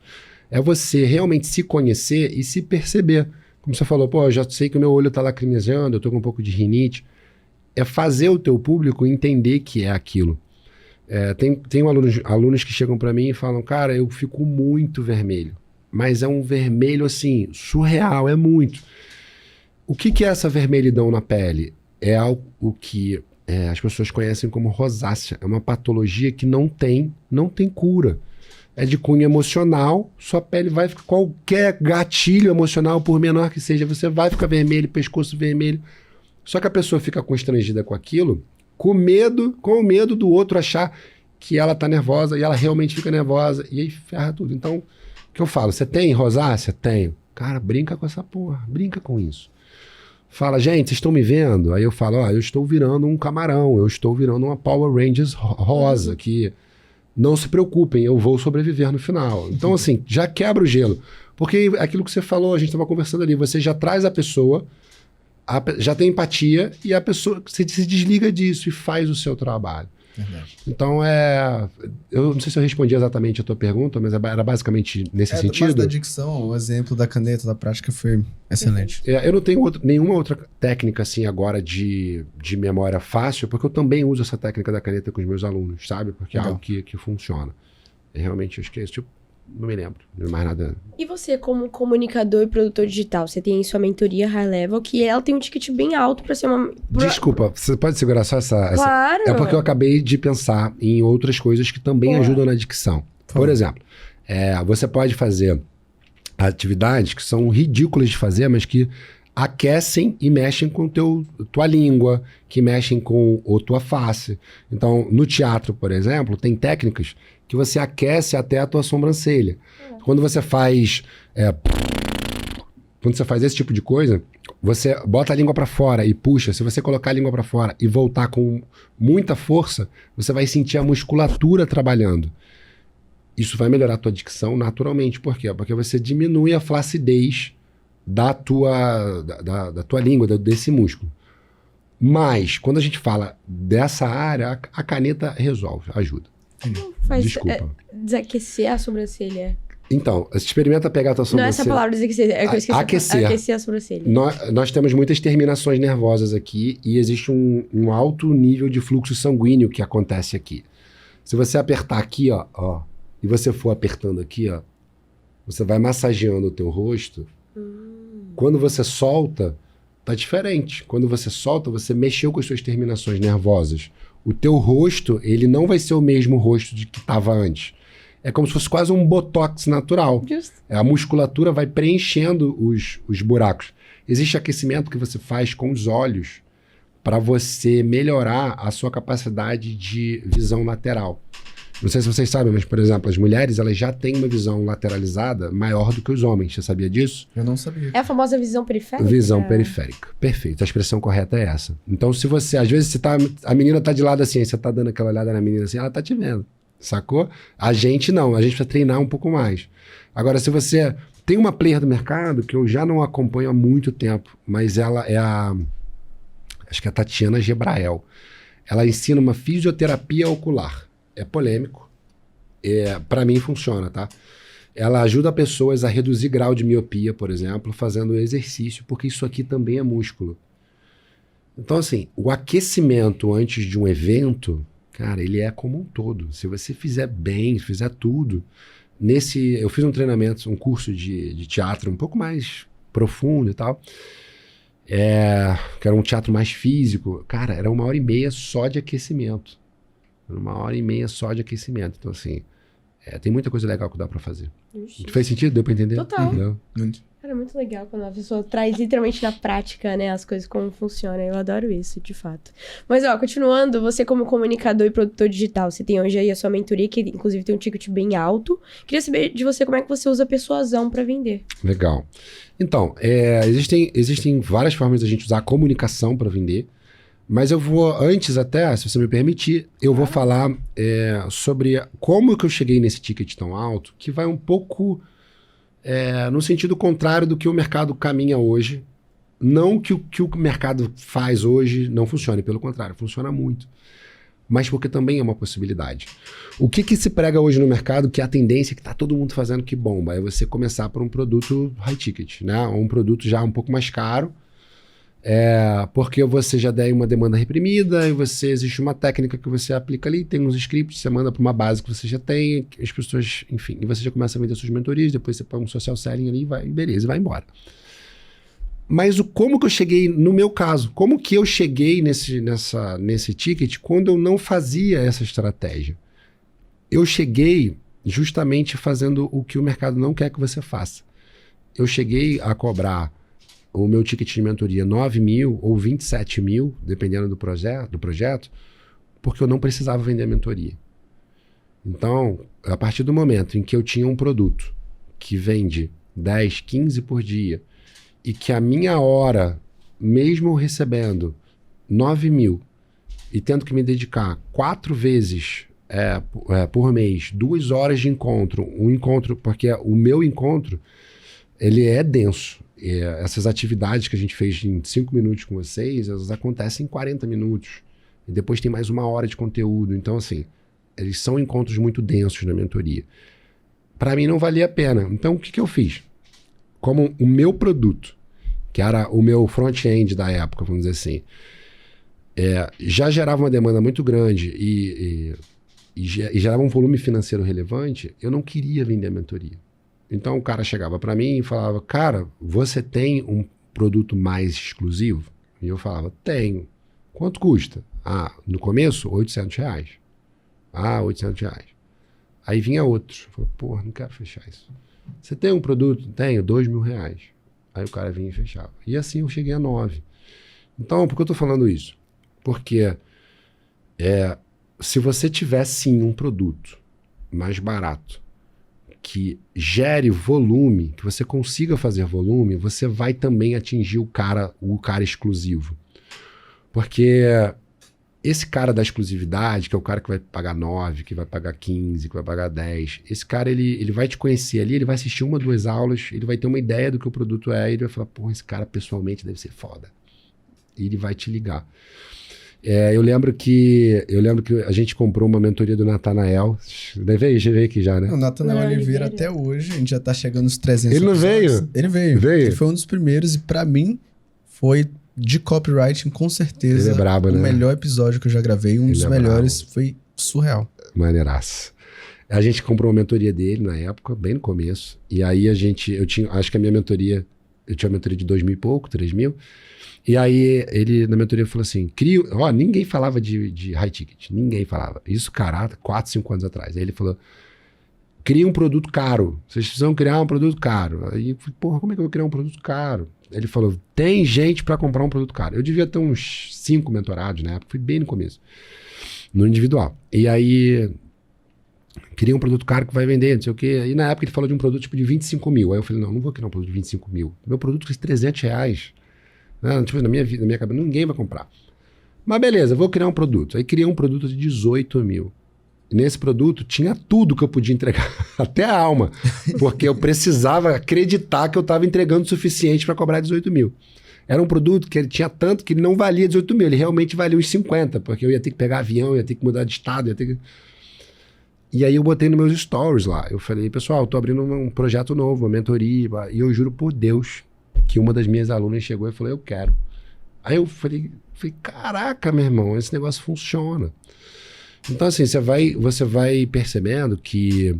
É você realmente se conhecer e se perceber. Como você falou, eu já sei que o meu olho está lacrimejando, eu estou com um pouco de rinite. É fazer o teu público entender que é aquilo. Tem alunos que chegam para mim e falam, cara, eu fico muito vermelho. Mas é um vermelho, assim, surreal, é muito. O que é essa vermelhidão na pele? É algo que as pessoas conhecem como rosácea. É uma patologia que não tem cura. É de cunho emocional, sua pele vai ficar, qualquer gatilho emocional, por menor que seja, você vai ficar vermelho, pescoço vermelho. Só que a pessoa fica constrangida com aquilo, com o medo do outro achar que ela tá nervosa, e ela realmente fica nervosa, e aí ferra tudo. Então, o que eu falo? Você tem rosácea? Tenho. Cara, brinca com essa porra, brinca com isso. Fala, gente, vocês estão me vendo? Aí eu falo, eu estou virando um camarão, eu estou virando uma Power Rangers rosa, que... Não se preocupem, eu vou sobreviver no final. Então, assim, já quebra o gelo. Porque aquilo que você falou, a gente estava conversando ali, você já traz a pessoa, já tem empatia, e a pessoa, você se desliga disso e faz o seu trabalho. Verdade. Então, eu não sei se eu respondi exatamente a tua pergunta, mas era basicamente nesse Mas sentido. da dicção, o exemplo da caneta, da prática foi excelente. Eu não tenho nenhuma outra técnica, assim, agora de memória fácil, porque eu também uso essa técnica da caneta com os meus alunos, sabe? Porque é Legal. algo que funciona. Realmente, eu esqueço, tipo, não me lembro. Não é mais nada. E você, como comunicador e produtor digital, você tem aí sua mentoria High Level, que ela tem um ticket bem alto pra ser uma... Desculpa, você pode segurar só essa... Claro! É porque eu acabei de pensar em outras coisas que também Boa. ajudam na dicção. Por exemplo, você pode fazer atividades que são ridículas de fazer, mas que aquecem e mexem com tua língua, que mexem com a tua face. Então, no teatro, por exemplo, tem técnicas que você aquece até a tua sobrancelha. Quando você faz esse tipo de coisa, você bota a língua para fora e puxa. Se você colocar a língua para fora e voltar com muita força, você vai sentir a musculatura trabalhando. Isso vai melhorar a tua dicção naturalmente. Por quê? Porque você diminui a flacidez da tua língua, desse músculo. Mas, quando a gente fala dessa área, a caneta resolve, ajuda. Faz Desculpa. desaquecer a sobrancelha. Então, experimenta pegar a tua Não é essa sobrancelha. palavra desaquecer, é que eu esqueci. Aquecer. Aquecer a sobrancelha. Nós temos muitas terminações nervosas aqui e existe um alto nível de fluxo sanguíneo que acontece aqui. Se você apertar aqui, ó, e você for apertando aqui, ó, você vai massageando o teu rosto. Quando você solta, tá diferente. Quando você solta, você mexeu com as suas terminações nervosas. O teu rosto, ele não vai ser o mesmo rosto de que estava antes. É como se fosse quase um botox natural. Justo. A musculatura vai preenchendo os buracos. Existe aquecimento que você faz com os olhos para você melhorar a sua capacidade de visão lateral. Não sei se vocês sabem, mas, por exemplo, as mulheres elas já têm uma visão lateralizada maior do que os homens. Você sabia disso? Eu não sabia. É a famosa visão periférica? Visão periférica. Perfeito. A expressão correta é essa. Então, se você... Às vezes, a menina tá de lado assim, aí você tá dando aquela olhada na menina assim, ela tá te vendo. Sacou? A gente não. A gente precisa treinar um pouco mais. Agora, se você... Tem uma player do mercado que eu já não acompanho há muito tempo, mas ela é acho que é a Tatiana Gebrael. Ela ensina uma fisioterapia ocular. É polêmico. Para mim funciona, tá? Ela ajuda pessoas a reduzir grau de miopia, por exemplo, fazendo exercício, porque isso aqui também é músculo. Então, assim, o aquecimento antes de um evento, cara, ele é como um todo. Se você fizer bem, fizer tudo... Eu fiz um treinamento, um curso de teatro um pouco mais profundo e tal, que era um teatro mais físico. Cara, era 1h30 só de aquecimento. Então, assim, tem muita coisa legal que dá pra fazer. Fez sentido? Deu pra entender? Total. Entendeu? Muito. Cara, é muito legal quando a pessoa traz literalmente na prática, né, as coisas como funcionam. Eu adoro isso, de fato. Mas, ó, continuando, você como comunicador e produtor digital, você tem hoje aí a sua mentoria, que inclusive tem um ticket bem alto. Queria saber de você como é que você usa a persuasão pra vender. Legal. Então, existem várias formas da gente usar a comunicação para vender, mas eu vou, antes até, se você me permitir, eu vou falar sobre como que eu cheguei nesse ticket tão alto, que vai um pouco no sentido contrário do que o mercado caminha hoje. Não que o que o mercado faz hoje não funcione, pelo contrário, funciona muito. Mas porque também é uma possibilidade. O que se prega hoje no mercado, que é a tendência que está todo mundo fazendo que bomba, é você começar por um produto high ticket, né? Um produto já um pouco mais caro, porque você já tem uma demanda reprimida e existe uma técnica que você aplica ali, tem uns scripts, você manda para uma base que você já tem, as pessoas, enfim, e você já começa a vender suas mentorias, depois você põe um social selling ali e vai embora. Mas como que eu cheguei, no meu caso, como que eu cheguei nesse ticket quando eu não fazia essa estratégia? Eu cheguei justamente fazendo o que o mercado não quer que você faça. Eu cheguei a cobrar o meu ticket de mentoria 9 mil ou 27 mil, dependendo do projeto, porque eu não precisava vender a mentoria. Então, a partir do momento em que eu tinha um produto que vende 10, 15 por dia, e que a minha hora, mesmo recebendo 9 mil e tendo que me dedicar 4 vezes por mês, 2 horas de encontro, porque o meu encontro, ele é denso. Essas atividades que a gente fez em 5 minutos com vocês, elas acontecem em 40 minutos. e depois tem mais 1 hora de conteúdo. Então, assim, eles são encontros muito densos na mentoria. Para mim não valia a pena. Então, o que eu fiz? Como o meu produto, que era o meu front-end da época, vamos dizer assim, já gerava uma demanda muito grande e gerava um volume financeiro relevante, eu não queria vender a mentoria. Então o cara chegava para mim e falava, cara, você tem um produto mais exclusivo? E eu falava, tenho. Quanto custa? No começo, R$800. R$800. Aí vinha outro. Eu falei, porra, não quero fechar isso. Você tem um produto? Tenho, R$2.000. Aí o cara vinha e fechava. E assim eu cheguei a 9. Então, por que eu tô falando isso? Porque se você tiver sim um produto mais barato, que gere volume, que você consiga fazer volume, você vai também atingir o cara exclusivo. Porque esse cara da exclusividade, que é o cara que vai pagar 9, que vai pagar 15, que vai pagar 10, esse cara, ele vai te conhecer ali, ele vai assistir 1 ou 2 aulas, ele vai ter uma ideia do que o produto é, e ele vai falar, pô, esse cara pessoalmente deve ser foda. E ele vai te ligar. Eu lembro que a gente comprou uma mentoria do Nathanael. Já veio aqui já, né? O Nathanael Oliveira até hoje, a gente já tá chegando nos 300. Ele não episódios. veio? Ele veio. Ele foi um dos primeiros e pra mim foi de copywriting, com certeza. Ele é brabo, o né? melhor episódio que eu já gravei, um dos melhores, foi surreal. Maneiraço. A gente comprou uma mentoria dele na época, bem no começo. E aí acho que a minha mentoria, eu tinha uma mentoria de 2.000 e pouco, 3.000. E aí ele na mentoria falou assim, ninguém falava de high ticket, ninguém falava. Isso, cara, 4, 5 anos atrás. Aí ele falou, cria um produto caro, vocês precisam criar um produto caro. Aí eu falei, porra, como é que eu vou criar um produto caro? Ele falou, tem gente para comprar um produto caro. Eu devia ter uns 5 mentorados na época, fui bem no começo, no individual. E aí, queria um produto caro que vai vender, não sei o quê. E na época ele falou de um produto tipo de 25 mil. Aí eu falei, não vou criar um produto de 25 mil. Meu produto custa R$300. Não, tipo, na minha cabeça, ninguém vai comprar. Mas beleza, vou criar um produto. Aí criei um produto de 18 mil. E nesse produto tinha tudo que eu podia entregar, até a alma. Porque eu precisava acreditar que eu estava entregando o suficiente para cobrar 18 mil. Era um produto que ele tinha tanto que ele não valia 18 mil. Ele realmente valia uns 50, porque eu ia ter que pegar avião, ia ter que mudar de estado, ia ter que... E aí eu botei nos meus stories lá. Eu falei, pessoal, eu tô abrindo um projeto novo, uma mentoria. E eu juro por Deus que uma das minhas alunas chegou e falou, eu quero. Aí eu falei, caraca, meu irmão, esse negócio funciona. Então, assim, você vai percebendo que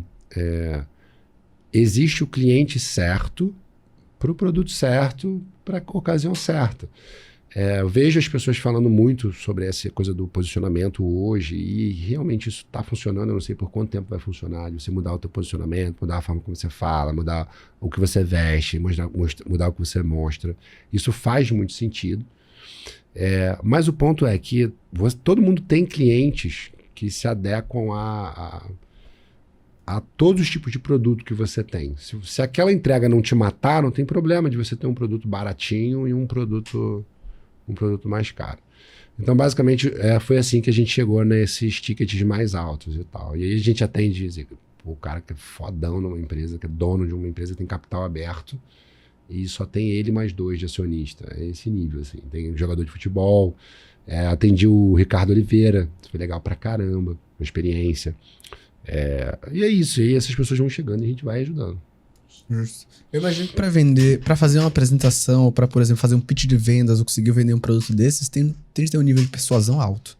existe o cliente certo para o produto certo, para a ocasião certa. Eu vejo as pessoas falando muito sobre essa coisa do posicionamento hoje e realmente isso está funcionando. Eu não sei por quanto tempo vai funcionar, de você mudar o teu posicionamento, mudar a forma como você fala, mudar o que você veste, mudar o que você mostra. Isso faz muito sentido. Mas o ponto é que todo mundo tem clientes que se adequam a todos os tipos de produto que você tem. Se aquela entrega não te matar, não tem problema de você ter um produto baratinho e um produto mais caro. Então, basicamente, foi assim que a gente chegou nesses tickets mais altos e tal. E aí a gente atende o cara que é fodão numa empresa, que é dono de uma empresa, tem capital aberto, e só tem ele mais 2 de acionista. É esse nível, assim. Tem um jogador de futebol, atendi o Ricardo Oliveira, foi legal pra caramba, uma experiência. E é isso, e aí essas pessoas vão chegando e a gente vai ajudando. Justo. Eu imagino que para fazer uma apresentação, ou para, por exemplo, fazer um pitch de vendas ou conseguir vender um produto desses, tem de ter um nível de persuasão alto.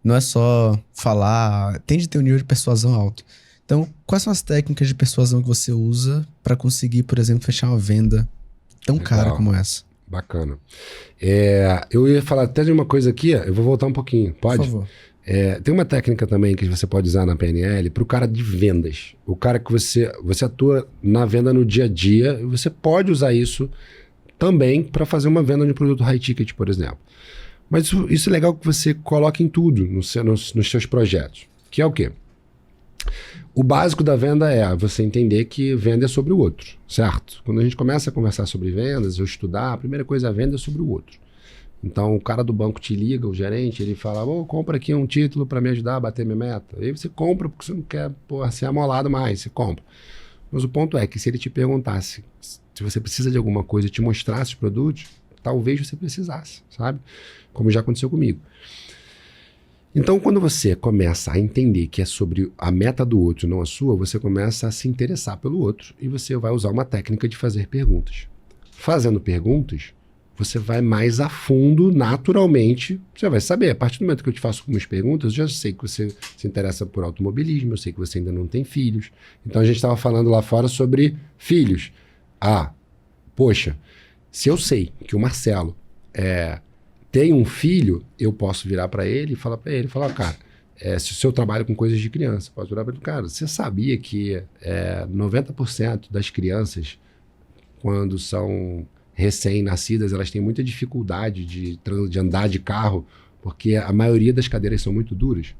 Não é só falar, tem de ter um nível de persuasão alto. Então, quais são as técnicas de persuasão que você usa para conseguir, por exemplo, fechar uma venda tão cara como essa? Bacana. Eu ia falar até de uma coisa aqui, eu vou voltar um pouquinho, pode? Por favor. Tem uma técnica também que você pode usar na PNL para o cara de vendas. O cara que você atua na venda no dia a dia, e você pode usar isso também para fazer uma venda de um produto high ticket, por exemplo. Mas isso é legal que você coloque em tudo nos seus projetos. Que é o quê? O básico da venda é você entender que venda é sobre o outro, certo? Quando a gente começa a conversar sobre vendas ou estudar, a primeira coisa, a venda é sobre o outro. Então, o cara do banco te liga, o gerente, ele fala, compra aqui um título para me ajudar a bater minha meta. Aí você compra porque você não quer ser amolado mais, você compra. Mas o ponto é que se ele te perguntasse se você precisa de alguma coisa e te mostrasse os produtos, talvez você precisasse, sabe? Como já aconteceu comigo. Então, quando você começa a entender que é sobre a meta do outro, não a sua, você começa a se interessar pelo outro e você vai usar uma técnica de fazer perguntas. Fazendo perguntas, você vai mais a fundo, naturalmente, você vai saber. A partir do momento que eu te faço algumas perguntas, eu já sei que você se interessa por automobilismo, eu sei que você ainda não tem filhos. Então, a gente estava falando lá fora sobre filhos. Poxa, se eu sei que o Marcelo tem um filho, eu posso virar para ele e falar para ele, cara, se eu trabalho com coisas de criança, posso virar para ele, cara, você sabia que 90% das crianças, quando são recém-nascidas, elas têm muita dificuldade de andar de carro, porque a maioria das cadeiras são muito duras?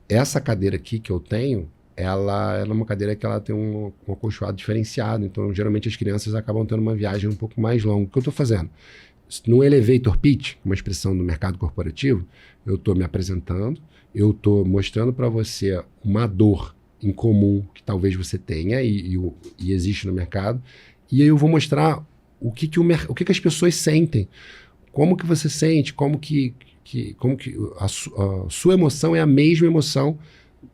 Essa cadeira aqui que eu tenho, ela é uma cadeira que ela tem um acolchoado diferenciado, então geralmente as crianças acabam tendo uma viagem um pouco mais longa. O que eu estou fazendo? No elevator pitch, uma expressão do mercado corporativo, eu estou me apresentando, eu estou mostrando para você uma dor em comum que talvez você tenha e existe no mercado, e aí eu vou mostrar o que as pessoas sentem, como que você sente, como que a sua emoção é a mesma emoção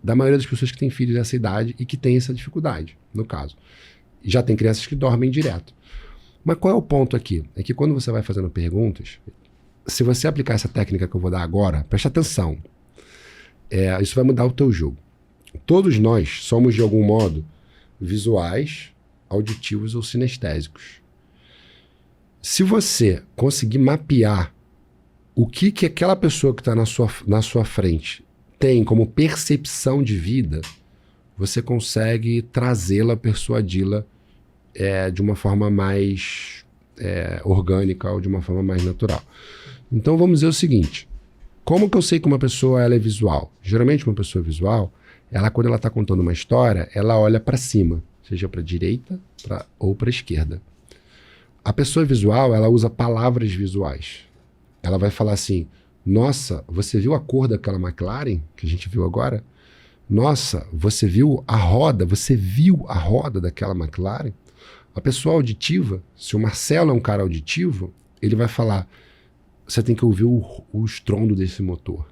da maioria das pessoas que têm filhos dessa idade e que tem essa dificuldade, no caso. Já tem crianças que dormem direto. Mas qual é o ponto aqui? É que quando você vai fazendo perguntas, se você aplicar essa técnica que eu vou dar agora, preste atenção, isso vai mudar o teu jogo. Todos nós somos, de algum modo, visuais, auditivos ou sinestésicos. Se você conseguir mapear o que aquela pessoa que está na sua frente tem como percepção de vida, você consegue trazê-la, persuadi-la de uma forma mais orgânica ou de uma forma mais natural. Então vamos dizer o seguinte, como que eu sei que uma pessoa ela é visual? Geralmente uma pessoa visual, quando ela está contando uma história, ela olha para cima, seja para a direita ou para a esquerda. A pessoa visual, ela usa palavras visuais. Ela vai falar assim, nossa, você viu a cor daquela McLaren que a gente viu agora? Nossa, você viu a roda daquela McLaren? A pessoa auditiva, se o Marcelo é um cara auditivo, ele vai falar, você tem que ouvir o estrondo desse motor.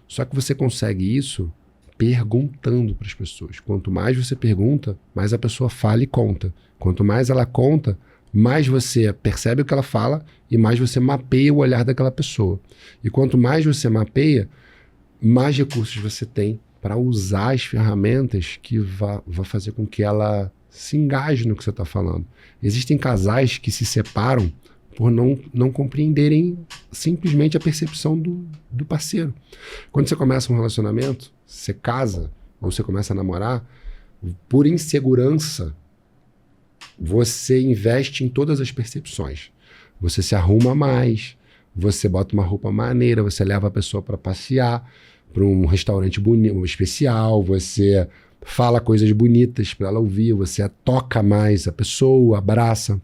Só que você consegue isso perguntando para as pessoas. Quanto mais você pergunta, mais a pessoa fala e conta. Quanto mais ela conta, mais você percebe o que ela fala e mais você mapeia o olhar daquela pessoa. E quanto mais você mapeia, mais recursos você tem para usar as ferramentas que vá fazer com que ela se engaje no que você está falando. Existem casais que se separam por não compreenderem simplesmente a percepção do parceiro. Quando você começa um relacionamento, você casa ou você começa a namorar, por insegurança, você investe em todas as percepções. Você se arruma mais, você bota uma roupa maneira, você leva a pessoa para passear, para um restaurante bonito, especial, você fala coisas bonitas para ela ouvir, você toca mais a pessoa, abraça.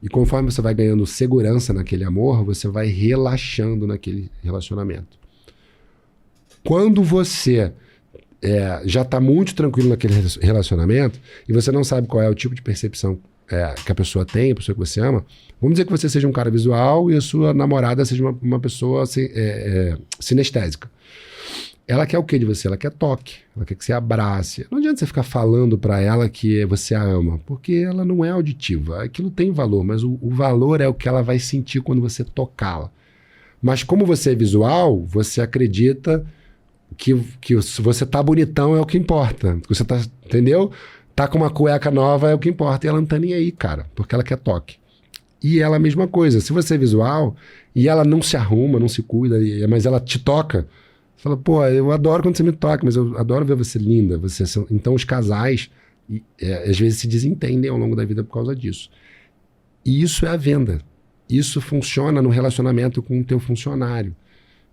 E conforme você vai ganhando segurança naquele amor, você vai relaxando naquele relacionamento. Quando você já está muito tranquilo naquele relacionamento e você não sabe qual é o tipo de percepção que a pessoa tem, a pessoa que você ama, vamos dizer que você seja um cara visual e a sua namorada seja uma pessoa sinestésica. Ela quer o que de você? Ela quer toque, ela quer que você abrace. Não adianta você ficar falando para ela que você a ama, porque ela não é auditiva. Aquilo tem valor, mas o valor é o que ela vai sentir quando você tocá-la. Mas como você é visual, você acredita que se você tá bonitão é o que importa. Você tá, entendeu? Tá com uma cueca nova é o que importa. E ela não tá nem aí, cara, porque ela quer toque. E ela a mesma coisa. Se você é visual e ela não se arruma, não se cuida, mas ela te toca, você fala, pô, eu adoro quando você me toca, mas eu adoro ver você linda. Então os casais, às vezes, se desentendem ao longo da vida por causa disso. E isso é a venda. Isso funciona no relacionamento com o teu funcionário,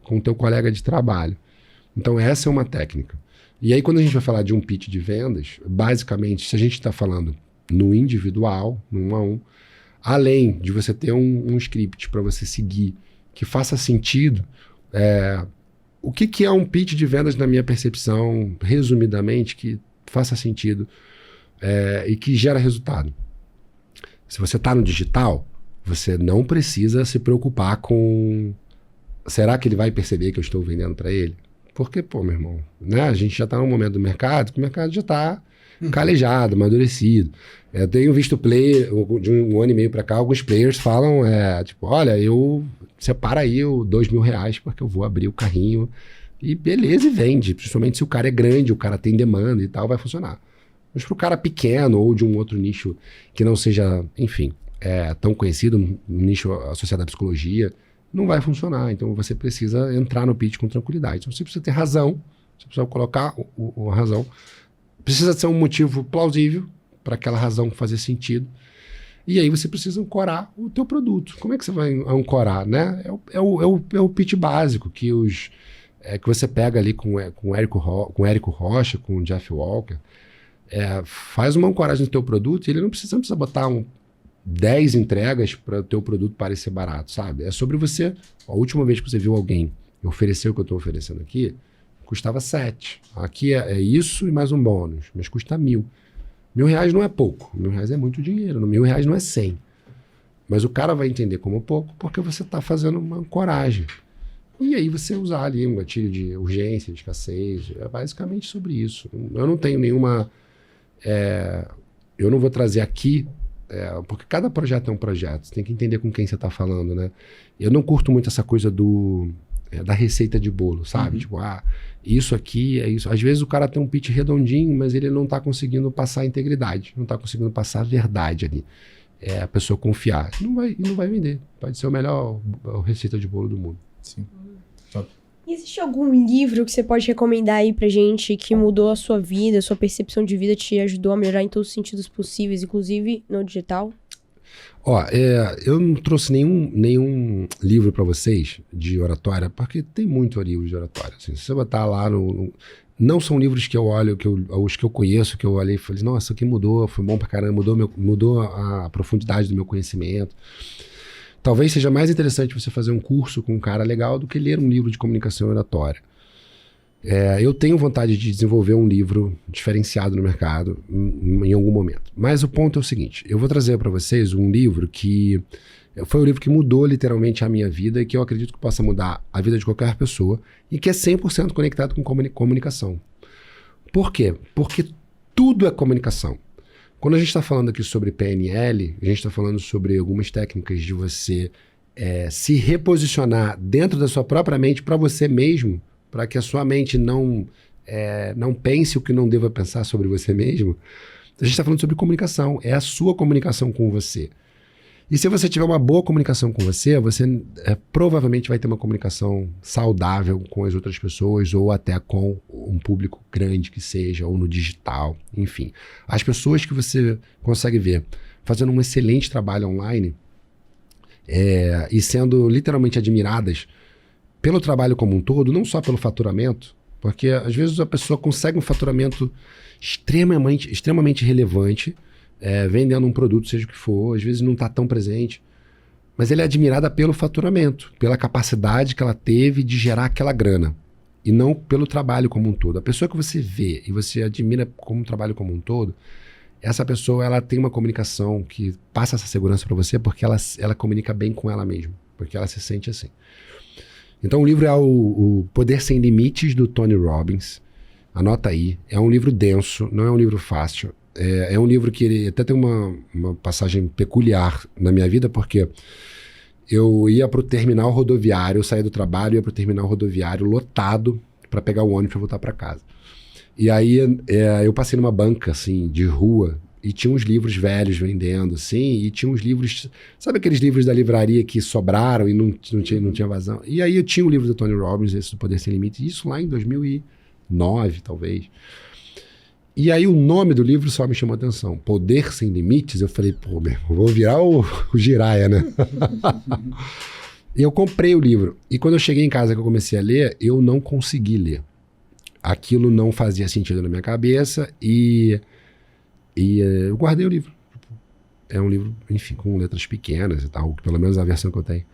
com o teu colega de trabalho. Então essa é uma técnica. E aí quando a gente vai falar de um pitch de vendas, basicamente, se a gente está falando no individual, no 1 a 1, além de você ter um script para você seguir que faça sentido, o que é um pitch de vendas na minha percepção, resumidamente, que faça sentido e que gera resultado. Se você está no digital, você não precisa se preocupar com será que ele vai perceber que eu estou vendendo para ele? Porque, pô, meu irmão, né? A gente já está num momento do mercado que o mercado já está calejado, amadurecido. Eu tenho visto player, de um ano e meio para cá, alguns players falam, tipo, olha, separa aí o R$2.000 porque eu vou abrir o carrinho e beleza, e vende. Principalmente se o cara é grande, o cara tem demanda e tal, vai funcionar. Mas para o cara pequeno ou de um outro nicho que não seja, enfim, tão conhecido, um nicho associado à psicologia, não vai funcionar. Então você precisa entrar no pitch com tranquilidade. Então você precisa ter razão, você precisa colocar a razão. Precisa ser um motivo plausível para aquela razão fazer sentido. E aí você precisa ancorar o teu produto. Como é que você vai ancorar, né? É o pitch básico que você pega ali com o Érico Rocha, com o Jeff Walker. Faz uma ancoragem no teu produto e ele não precisa botar 10 entregas para o teu produto parecer barato, sabe? É sobre você. A última vez que você viu alguém oferecer o que eu estou oferecendo aqui, custava 7. Aqui é isso e mais um bônus, mas custa 1.000. R$1.000 não é pouco, R$1.000 é muito dinheiro, R$1.000 não é 100. Mas o cara vai entender como pouco porque você está fazendo uma ancoragem. E aí você usar ali um gatilho de urgência, de escassez, é basicamente sobre isso. Eu não tenho nenhuma... eu não vou trazer aqui, porque cada projeto é um projeto, você tem que entender com quem você está falando, né? Eu não curto muito essa coisa da receita de bolo, sabe? Tipo, isso aqui é isso. Às vezes o cara tem um pitch redondinho, mas ele não está conseguindo passar a integridade, não está conseguindo passar a verdade ali. A pessoa confiar. Não vai vender. Pode ser o melhor receita de bolo do mundo. Sim. E existe algum livro que você pode recomendar aí pra gente que mudou a sua vida, a sua percepção de vida, te ajudou a melhorar em todos os sentidos possíveis, inclusive no digital? Eu não trouxe nenhum livro para vocês de oratória, porque tem muito livro de oratória. Assim, se você botar lá não são livros que eu olho, os que eu conheço, que eu olhei e falei, nossa, isso aqui mudou, foi bom pra caramba, mudou a profundidade do meu conhecimento. Talvez seja mais interessante você fazer um curso com um cara legal do que ler um livro de comunicação e oratória. Eu tenho vontade de desenvolver um livro diferenciado no mercado em algum momento. Mas o ponto é o seguinte, eu vou trazer para vocês um livro que foi um livro que mudou literalmente a minha vida e que eu acredito que possa mudar a vida de qualquer pessoa e que é 100% conectado com comunicação. Por quê? Porque tudo é comunicação. Quando a gente está falando aqui sobre PNL, a gente está falando sobre algumas técnicas de você se reposicionar dentro da sua própria mente para você mesmo, para que a sua mente não pense o que não deva pensar sobre você mesmo. A gente está falando sobre comunicação, é a sua comunicação com você. E se você tiver uma boa comunicação com você provavelmente vai ter uma comunicação saudável com as outras pessoas ou até com um público grande que seja, ou no digital, enfim. As pessoas que você consegue ver fazendo um excelente trabalho online e sendo literalmente admiradas pelo trabalho como um todo, não só pelo faturamento, porque às vezes a pessoa consegue um faturamento extremamente relevante, vendendo um produto, seja o que for, às vezes não está tão presente, mas ela é admirada pelo faturamento, pela capacidade que ela teve de gerar aquela grana, e não pelo trabalho como um todo. A pessoa que você vê e você admira como um trabalho como um todo, essa pessoa ela tem uma comunicação que passa essa segurança para você porque ela comunica bem com ela mesma, porque ela se sente assim. Então o livro é o Poder Sem Limites, do Tony Robbins. Anota aí, é um livro denso, não é um livro fácil. É um livro que ele até tem uma passagem peculiar na minha vida, porque eu ia para o terminal rodoviário, eu saía do trabalho, ia para o terminal rodoviário lotado para pegar o ônibus para voltar para casa. E aí eu passei numa banca assim, de rua e tinha uns livros velhos vendendo, assim, e tinha uns livros, sabe aqueles livros da livraria que sobraram e não tinha vazão? E aí eu tinha o livro do Tony Robbins, esse do Poder Sem Limites, isso lá em 2009, talvez. E aí o nome do livro só me chamou a atenção. Poder Sem Limites. Eu falei, pô, meu, vou virar o Jiraya, né? E eu comprei o livro. E quando eu cheguei em casa que eu comecei a ler, eu não consegui ler. Aquilo não fazia sentido na minha cabeça e eu guardei o livro. É um livro, enfim, com letras pequenas e tal, pelo menos a versão que eu tenho.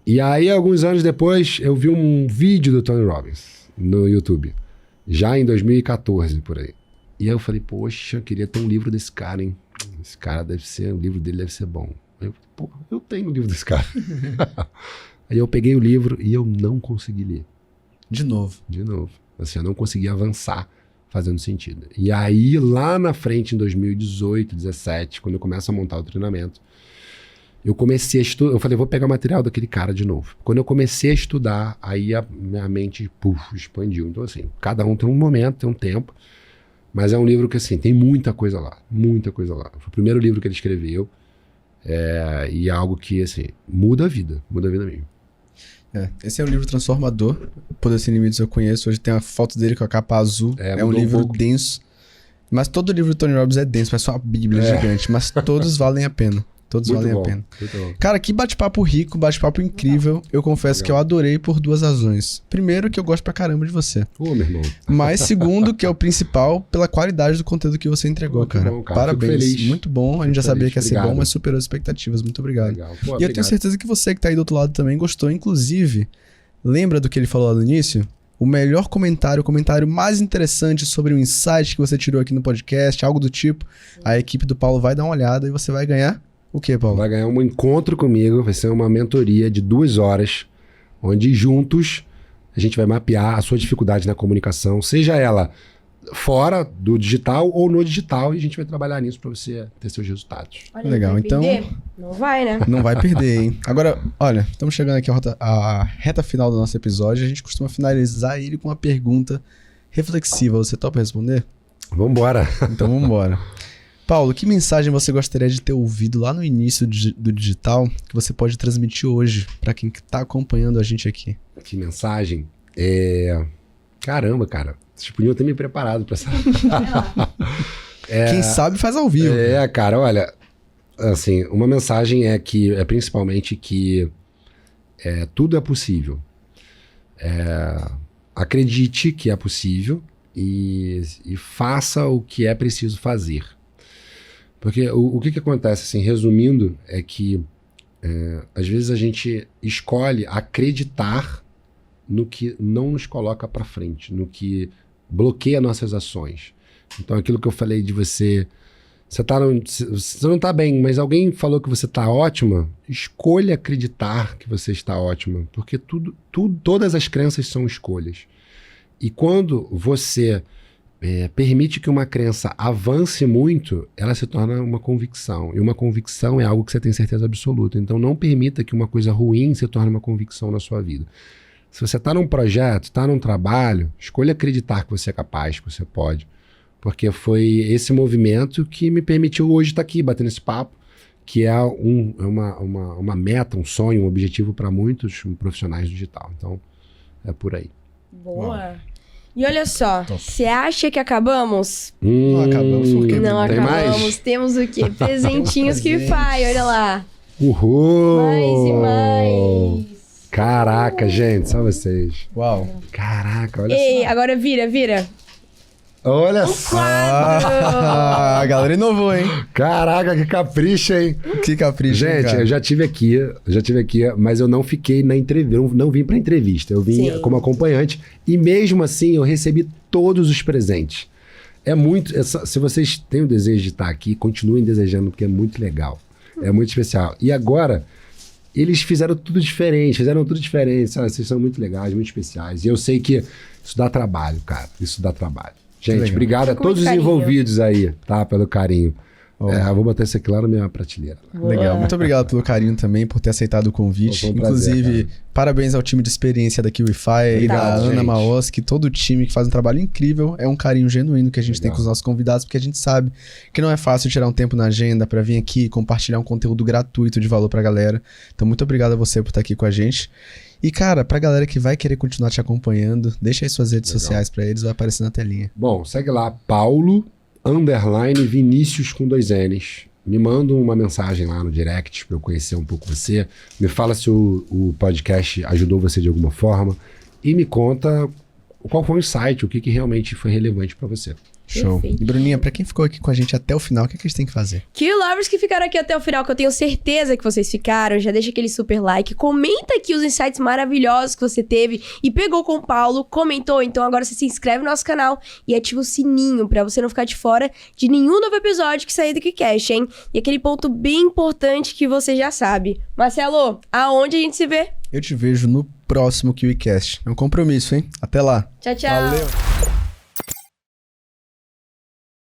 E aí, alguns anos depois, eu vi um vídeo do Tony Robbins no YouTube. Já em 2014, por aí. E aí eu falei, poxa, eu queria ter um livro desse cara, hein? Esse cara o livro dele deve ser bom. Eu tenho o livro desse cara. Aí eu peguei o livro e eu não consegui ler. De novo. De novo. Assim, eu não consegui avançar fazendo sentido. E aí, lá na frente, em 2018, 2017, quando eu começo a montar o treinamento, eu comecei a estudar. Eu falei, vou pegar o material daquele cara de novo. Quando eu comecei a estudar, aí a minha mente, expandiu. Então, assim, cada um tem um momento, tem um tempo. Mas é um livro que, assim, tem muita coisa lá. Muita coisa lá. Foi o primeiro livro que ele escreveu. E é algo que, assim, muda a vida mesmo. Esse é um livro transformador. Poder Sem Limites eu conheço. Hoje tem a foto dele com a capa azul. É um livro denso. Mas todo livro do Tony Robbins é denso. Parece uma bíblia gigante. Mas todos valem a pena. Todos valem a pena. Cara, que bate-papo rico, bate-papo incrível. Eu confesso que eu adorei por 2 razões. Primeiro, que eu gosto pra caramba de você. Meu irmão. Mas segundo, que é o principal, pela qualidade do conteúdo que você entregou, cara. Bom, cara. Parabéns. Muito bom. A gente já sabia que ia ser bom, mas superou as expectativas. Muito obrigado. Legal. E eu tenho certeza que você que tá aí do outro lado também gostou. Inclusive, lembra do que ele falou lá no início? O melhor comentário, o comentário mais interessante sobre um insight que você tirou aqui no podcast, algo do tipo, a equipe do Paulo vai dar uma olhada e você vai ganhar o quê, Paulo? Vai ganhar um encontro comigo, vai ser uma mentoria de 2 horas, onde juntos a gente vai mapear a sua dificuldade na comunicação, seja ela fora do digital ou no digital, e a gente vai trabalhar nisso para você ter seus resultados. Olha, legal, então... Não vai, né? Não vai perder, hein? Agora, olha, estamos chegando aqui à reta final do nosso episódio. A gente costuma finalizar ele com uma pergunta reflexiva. Você topa responder? Vambora. Então vambora. Paulo, que mensagem você gostaria de ter ouvido lá no início do digital que você pode transmitir hoje para quem está acompanhando a gente aqui? Que mensagem? Caramba, cara. Vocês podiam ter me preparado para essa... Quem sabe faz ao vivo. Cara, olha... Assim, uma mensagem é principalmente que tudo é possível. Acredite que é possível e faça o que é preciso fazer. Porque o que acontece, assim, resumindo, é que às vezes a gente escolhe acreditar no que não nos coloca para frente, no que bloqueia nossas ações. Então, aquilo que eu falei de você não tá bem, mas alguém falou que você tá ótima, escolha acreditar que você está ótima, porque todas as crenças são escolhas. E quando você permite que uma crença avance muito, ela se torna uma convicção. E uma convicção é algo que você tem certeza absoluta. Então não permita que uma coisa ruim se torne uma convicção na sua vida. Se você está num projeto, está num trabalho, escolha acreditar que você é capaz, que você pode. Porque foi esse movimento que me permitiu hoje estar aqui, batendo esse papo, que é uma meta, um sonho, um objetivo para muitos profissionais do digital. Então, é por aí. Boa. E olha só, você acha que acabamos? Não acabamos, porque não tem acabamos. mais? Temos o quê? Presentinhos que faz, olha lá. Uhul! Mais e mais. Caraca, gente, só vocês. Uau. Caraca, olha Ei, só. agora vira. Olha só. A galera inovou, hein? Caraca, que capricho, hein? Que capricho, Gente, cara. eu já tive aqui, mas eu não fiquei na entrevista, não vim pra entrevista, eu vim Sim. como acompanhante e mesmo assim eu recebi todos os presentes. Se vocês têm o desejo de estar aqui, continuem desejando, porque é muito legal, é muito especial. E agora, eles fizeram tudo diferente, sabe? Vocês são muito legais, muito especiais. E eu sei que isso dá trabalho, cara, isso dá trabalho. Gente, obrigado a todos os envolvidos aí, tá? Pelo carinho. Eu vou botar isso aqui lá na minha prateleira. Legal, muito obrigado pelo carinho também, por ter aceitado o convite. Foi um prazer, Inclusive, cara. Parabéns ao time de experiência da KiwiFi e da Obrigado, Ana gente. Maoski, todo o time que faz um trabalho incrível. É um carinho genuíno que a gente tem com os nossos convidados, porque a gente sabe que não é fácil tirar um tempo na agenda para vir aqui e compartilhar um conteúdo gratuito de valor pra galera. Então, muito obrigado a você por estar aqui com a gente. E, cara, pra galera que vai querer continuar te acompanhando, deixa aí suas redes sociais pra eles, vai aparecer na telinha. Bom, segue lá, Paulo_Vinícius com 2 N's. Me manda uma mensagem lá no direct para eu conhecer um pouco você. Me fala se o podcast ajudou você de alguma forma. E me conta qual foi o insight, o que realmente foi relevante para você. Show. Perfeito. E Bruninha, pra quem ficou aqui com a gente até o final, o que eles têm que fazer? Lovers que ficaram aqui até o final, que eu tenho certeza que vocês ficaram, já deixa aquele super like, comenta aqui os insights maravilhosos que você teve e pegou com o Paulo, comentou, então agora você se inscreve no nosso canal e ativa o sininho pra você não ficar de fora de nenhum novo episódio que sair do KiCast, hein? E aquele ponto bem importante que você já sabe. Marcelo, aonde a gente se vê? Eu te vejo no próximo KiwiCast. É um compromisso, hein? Até lá. Tchau, tchau. Valeu.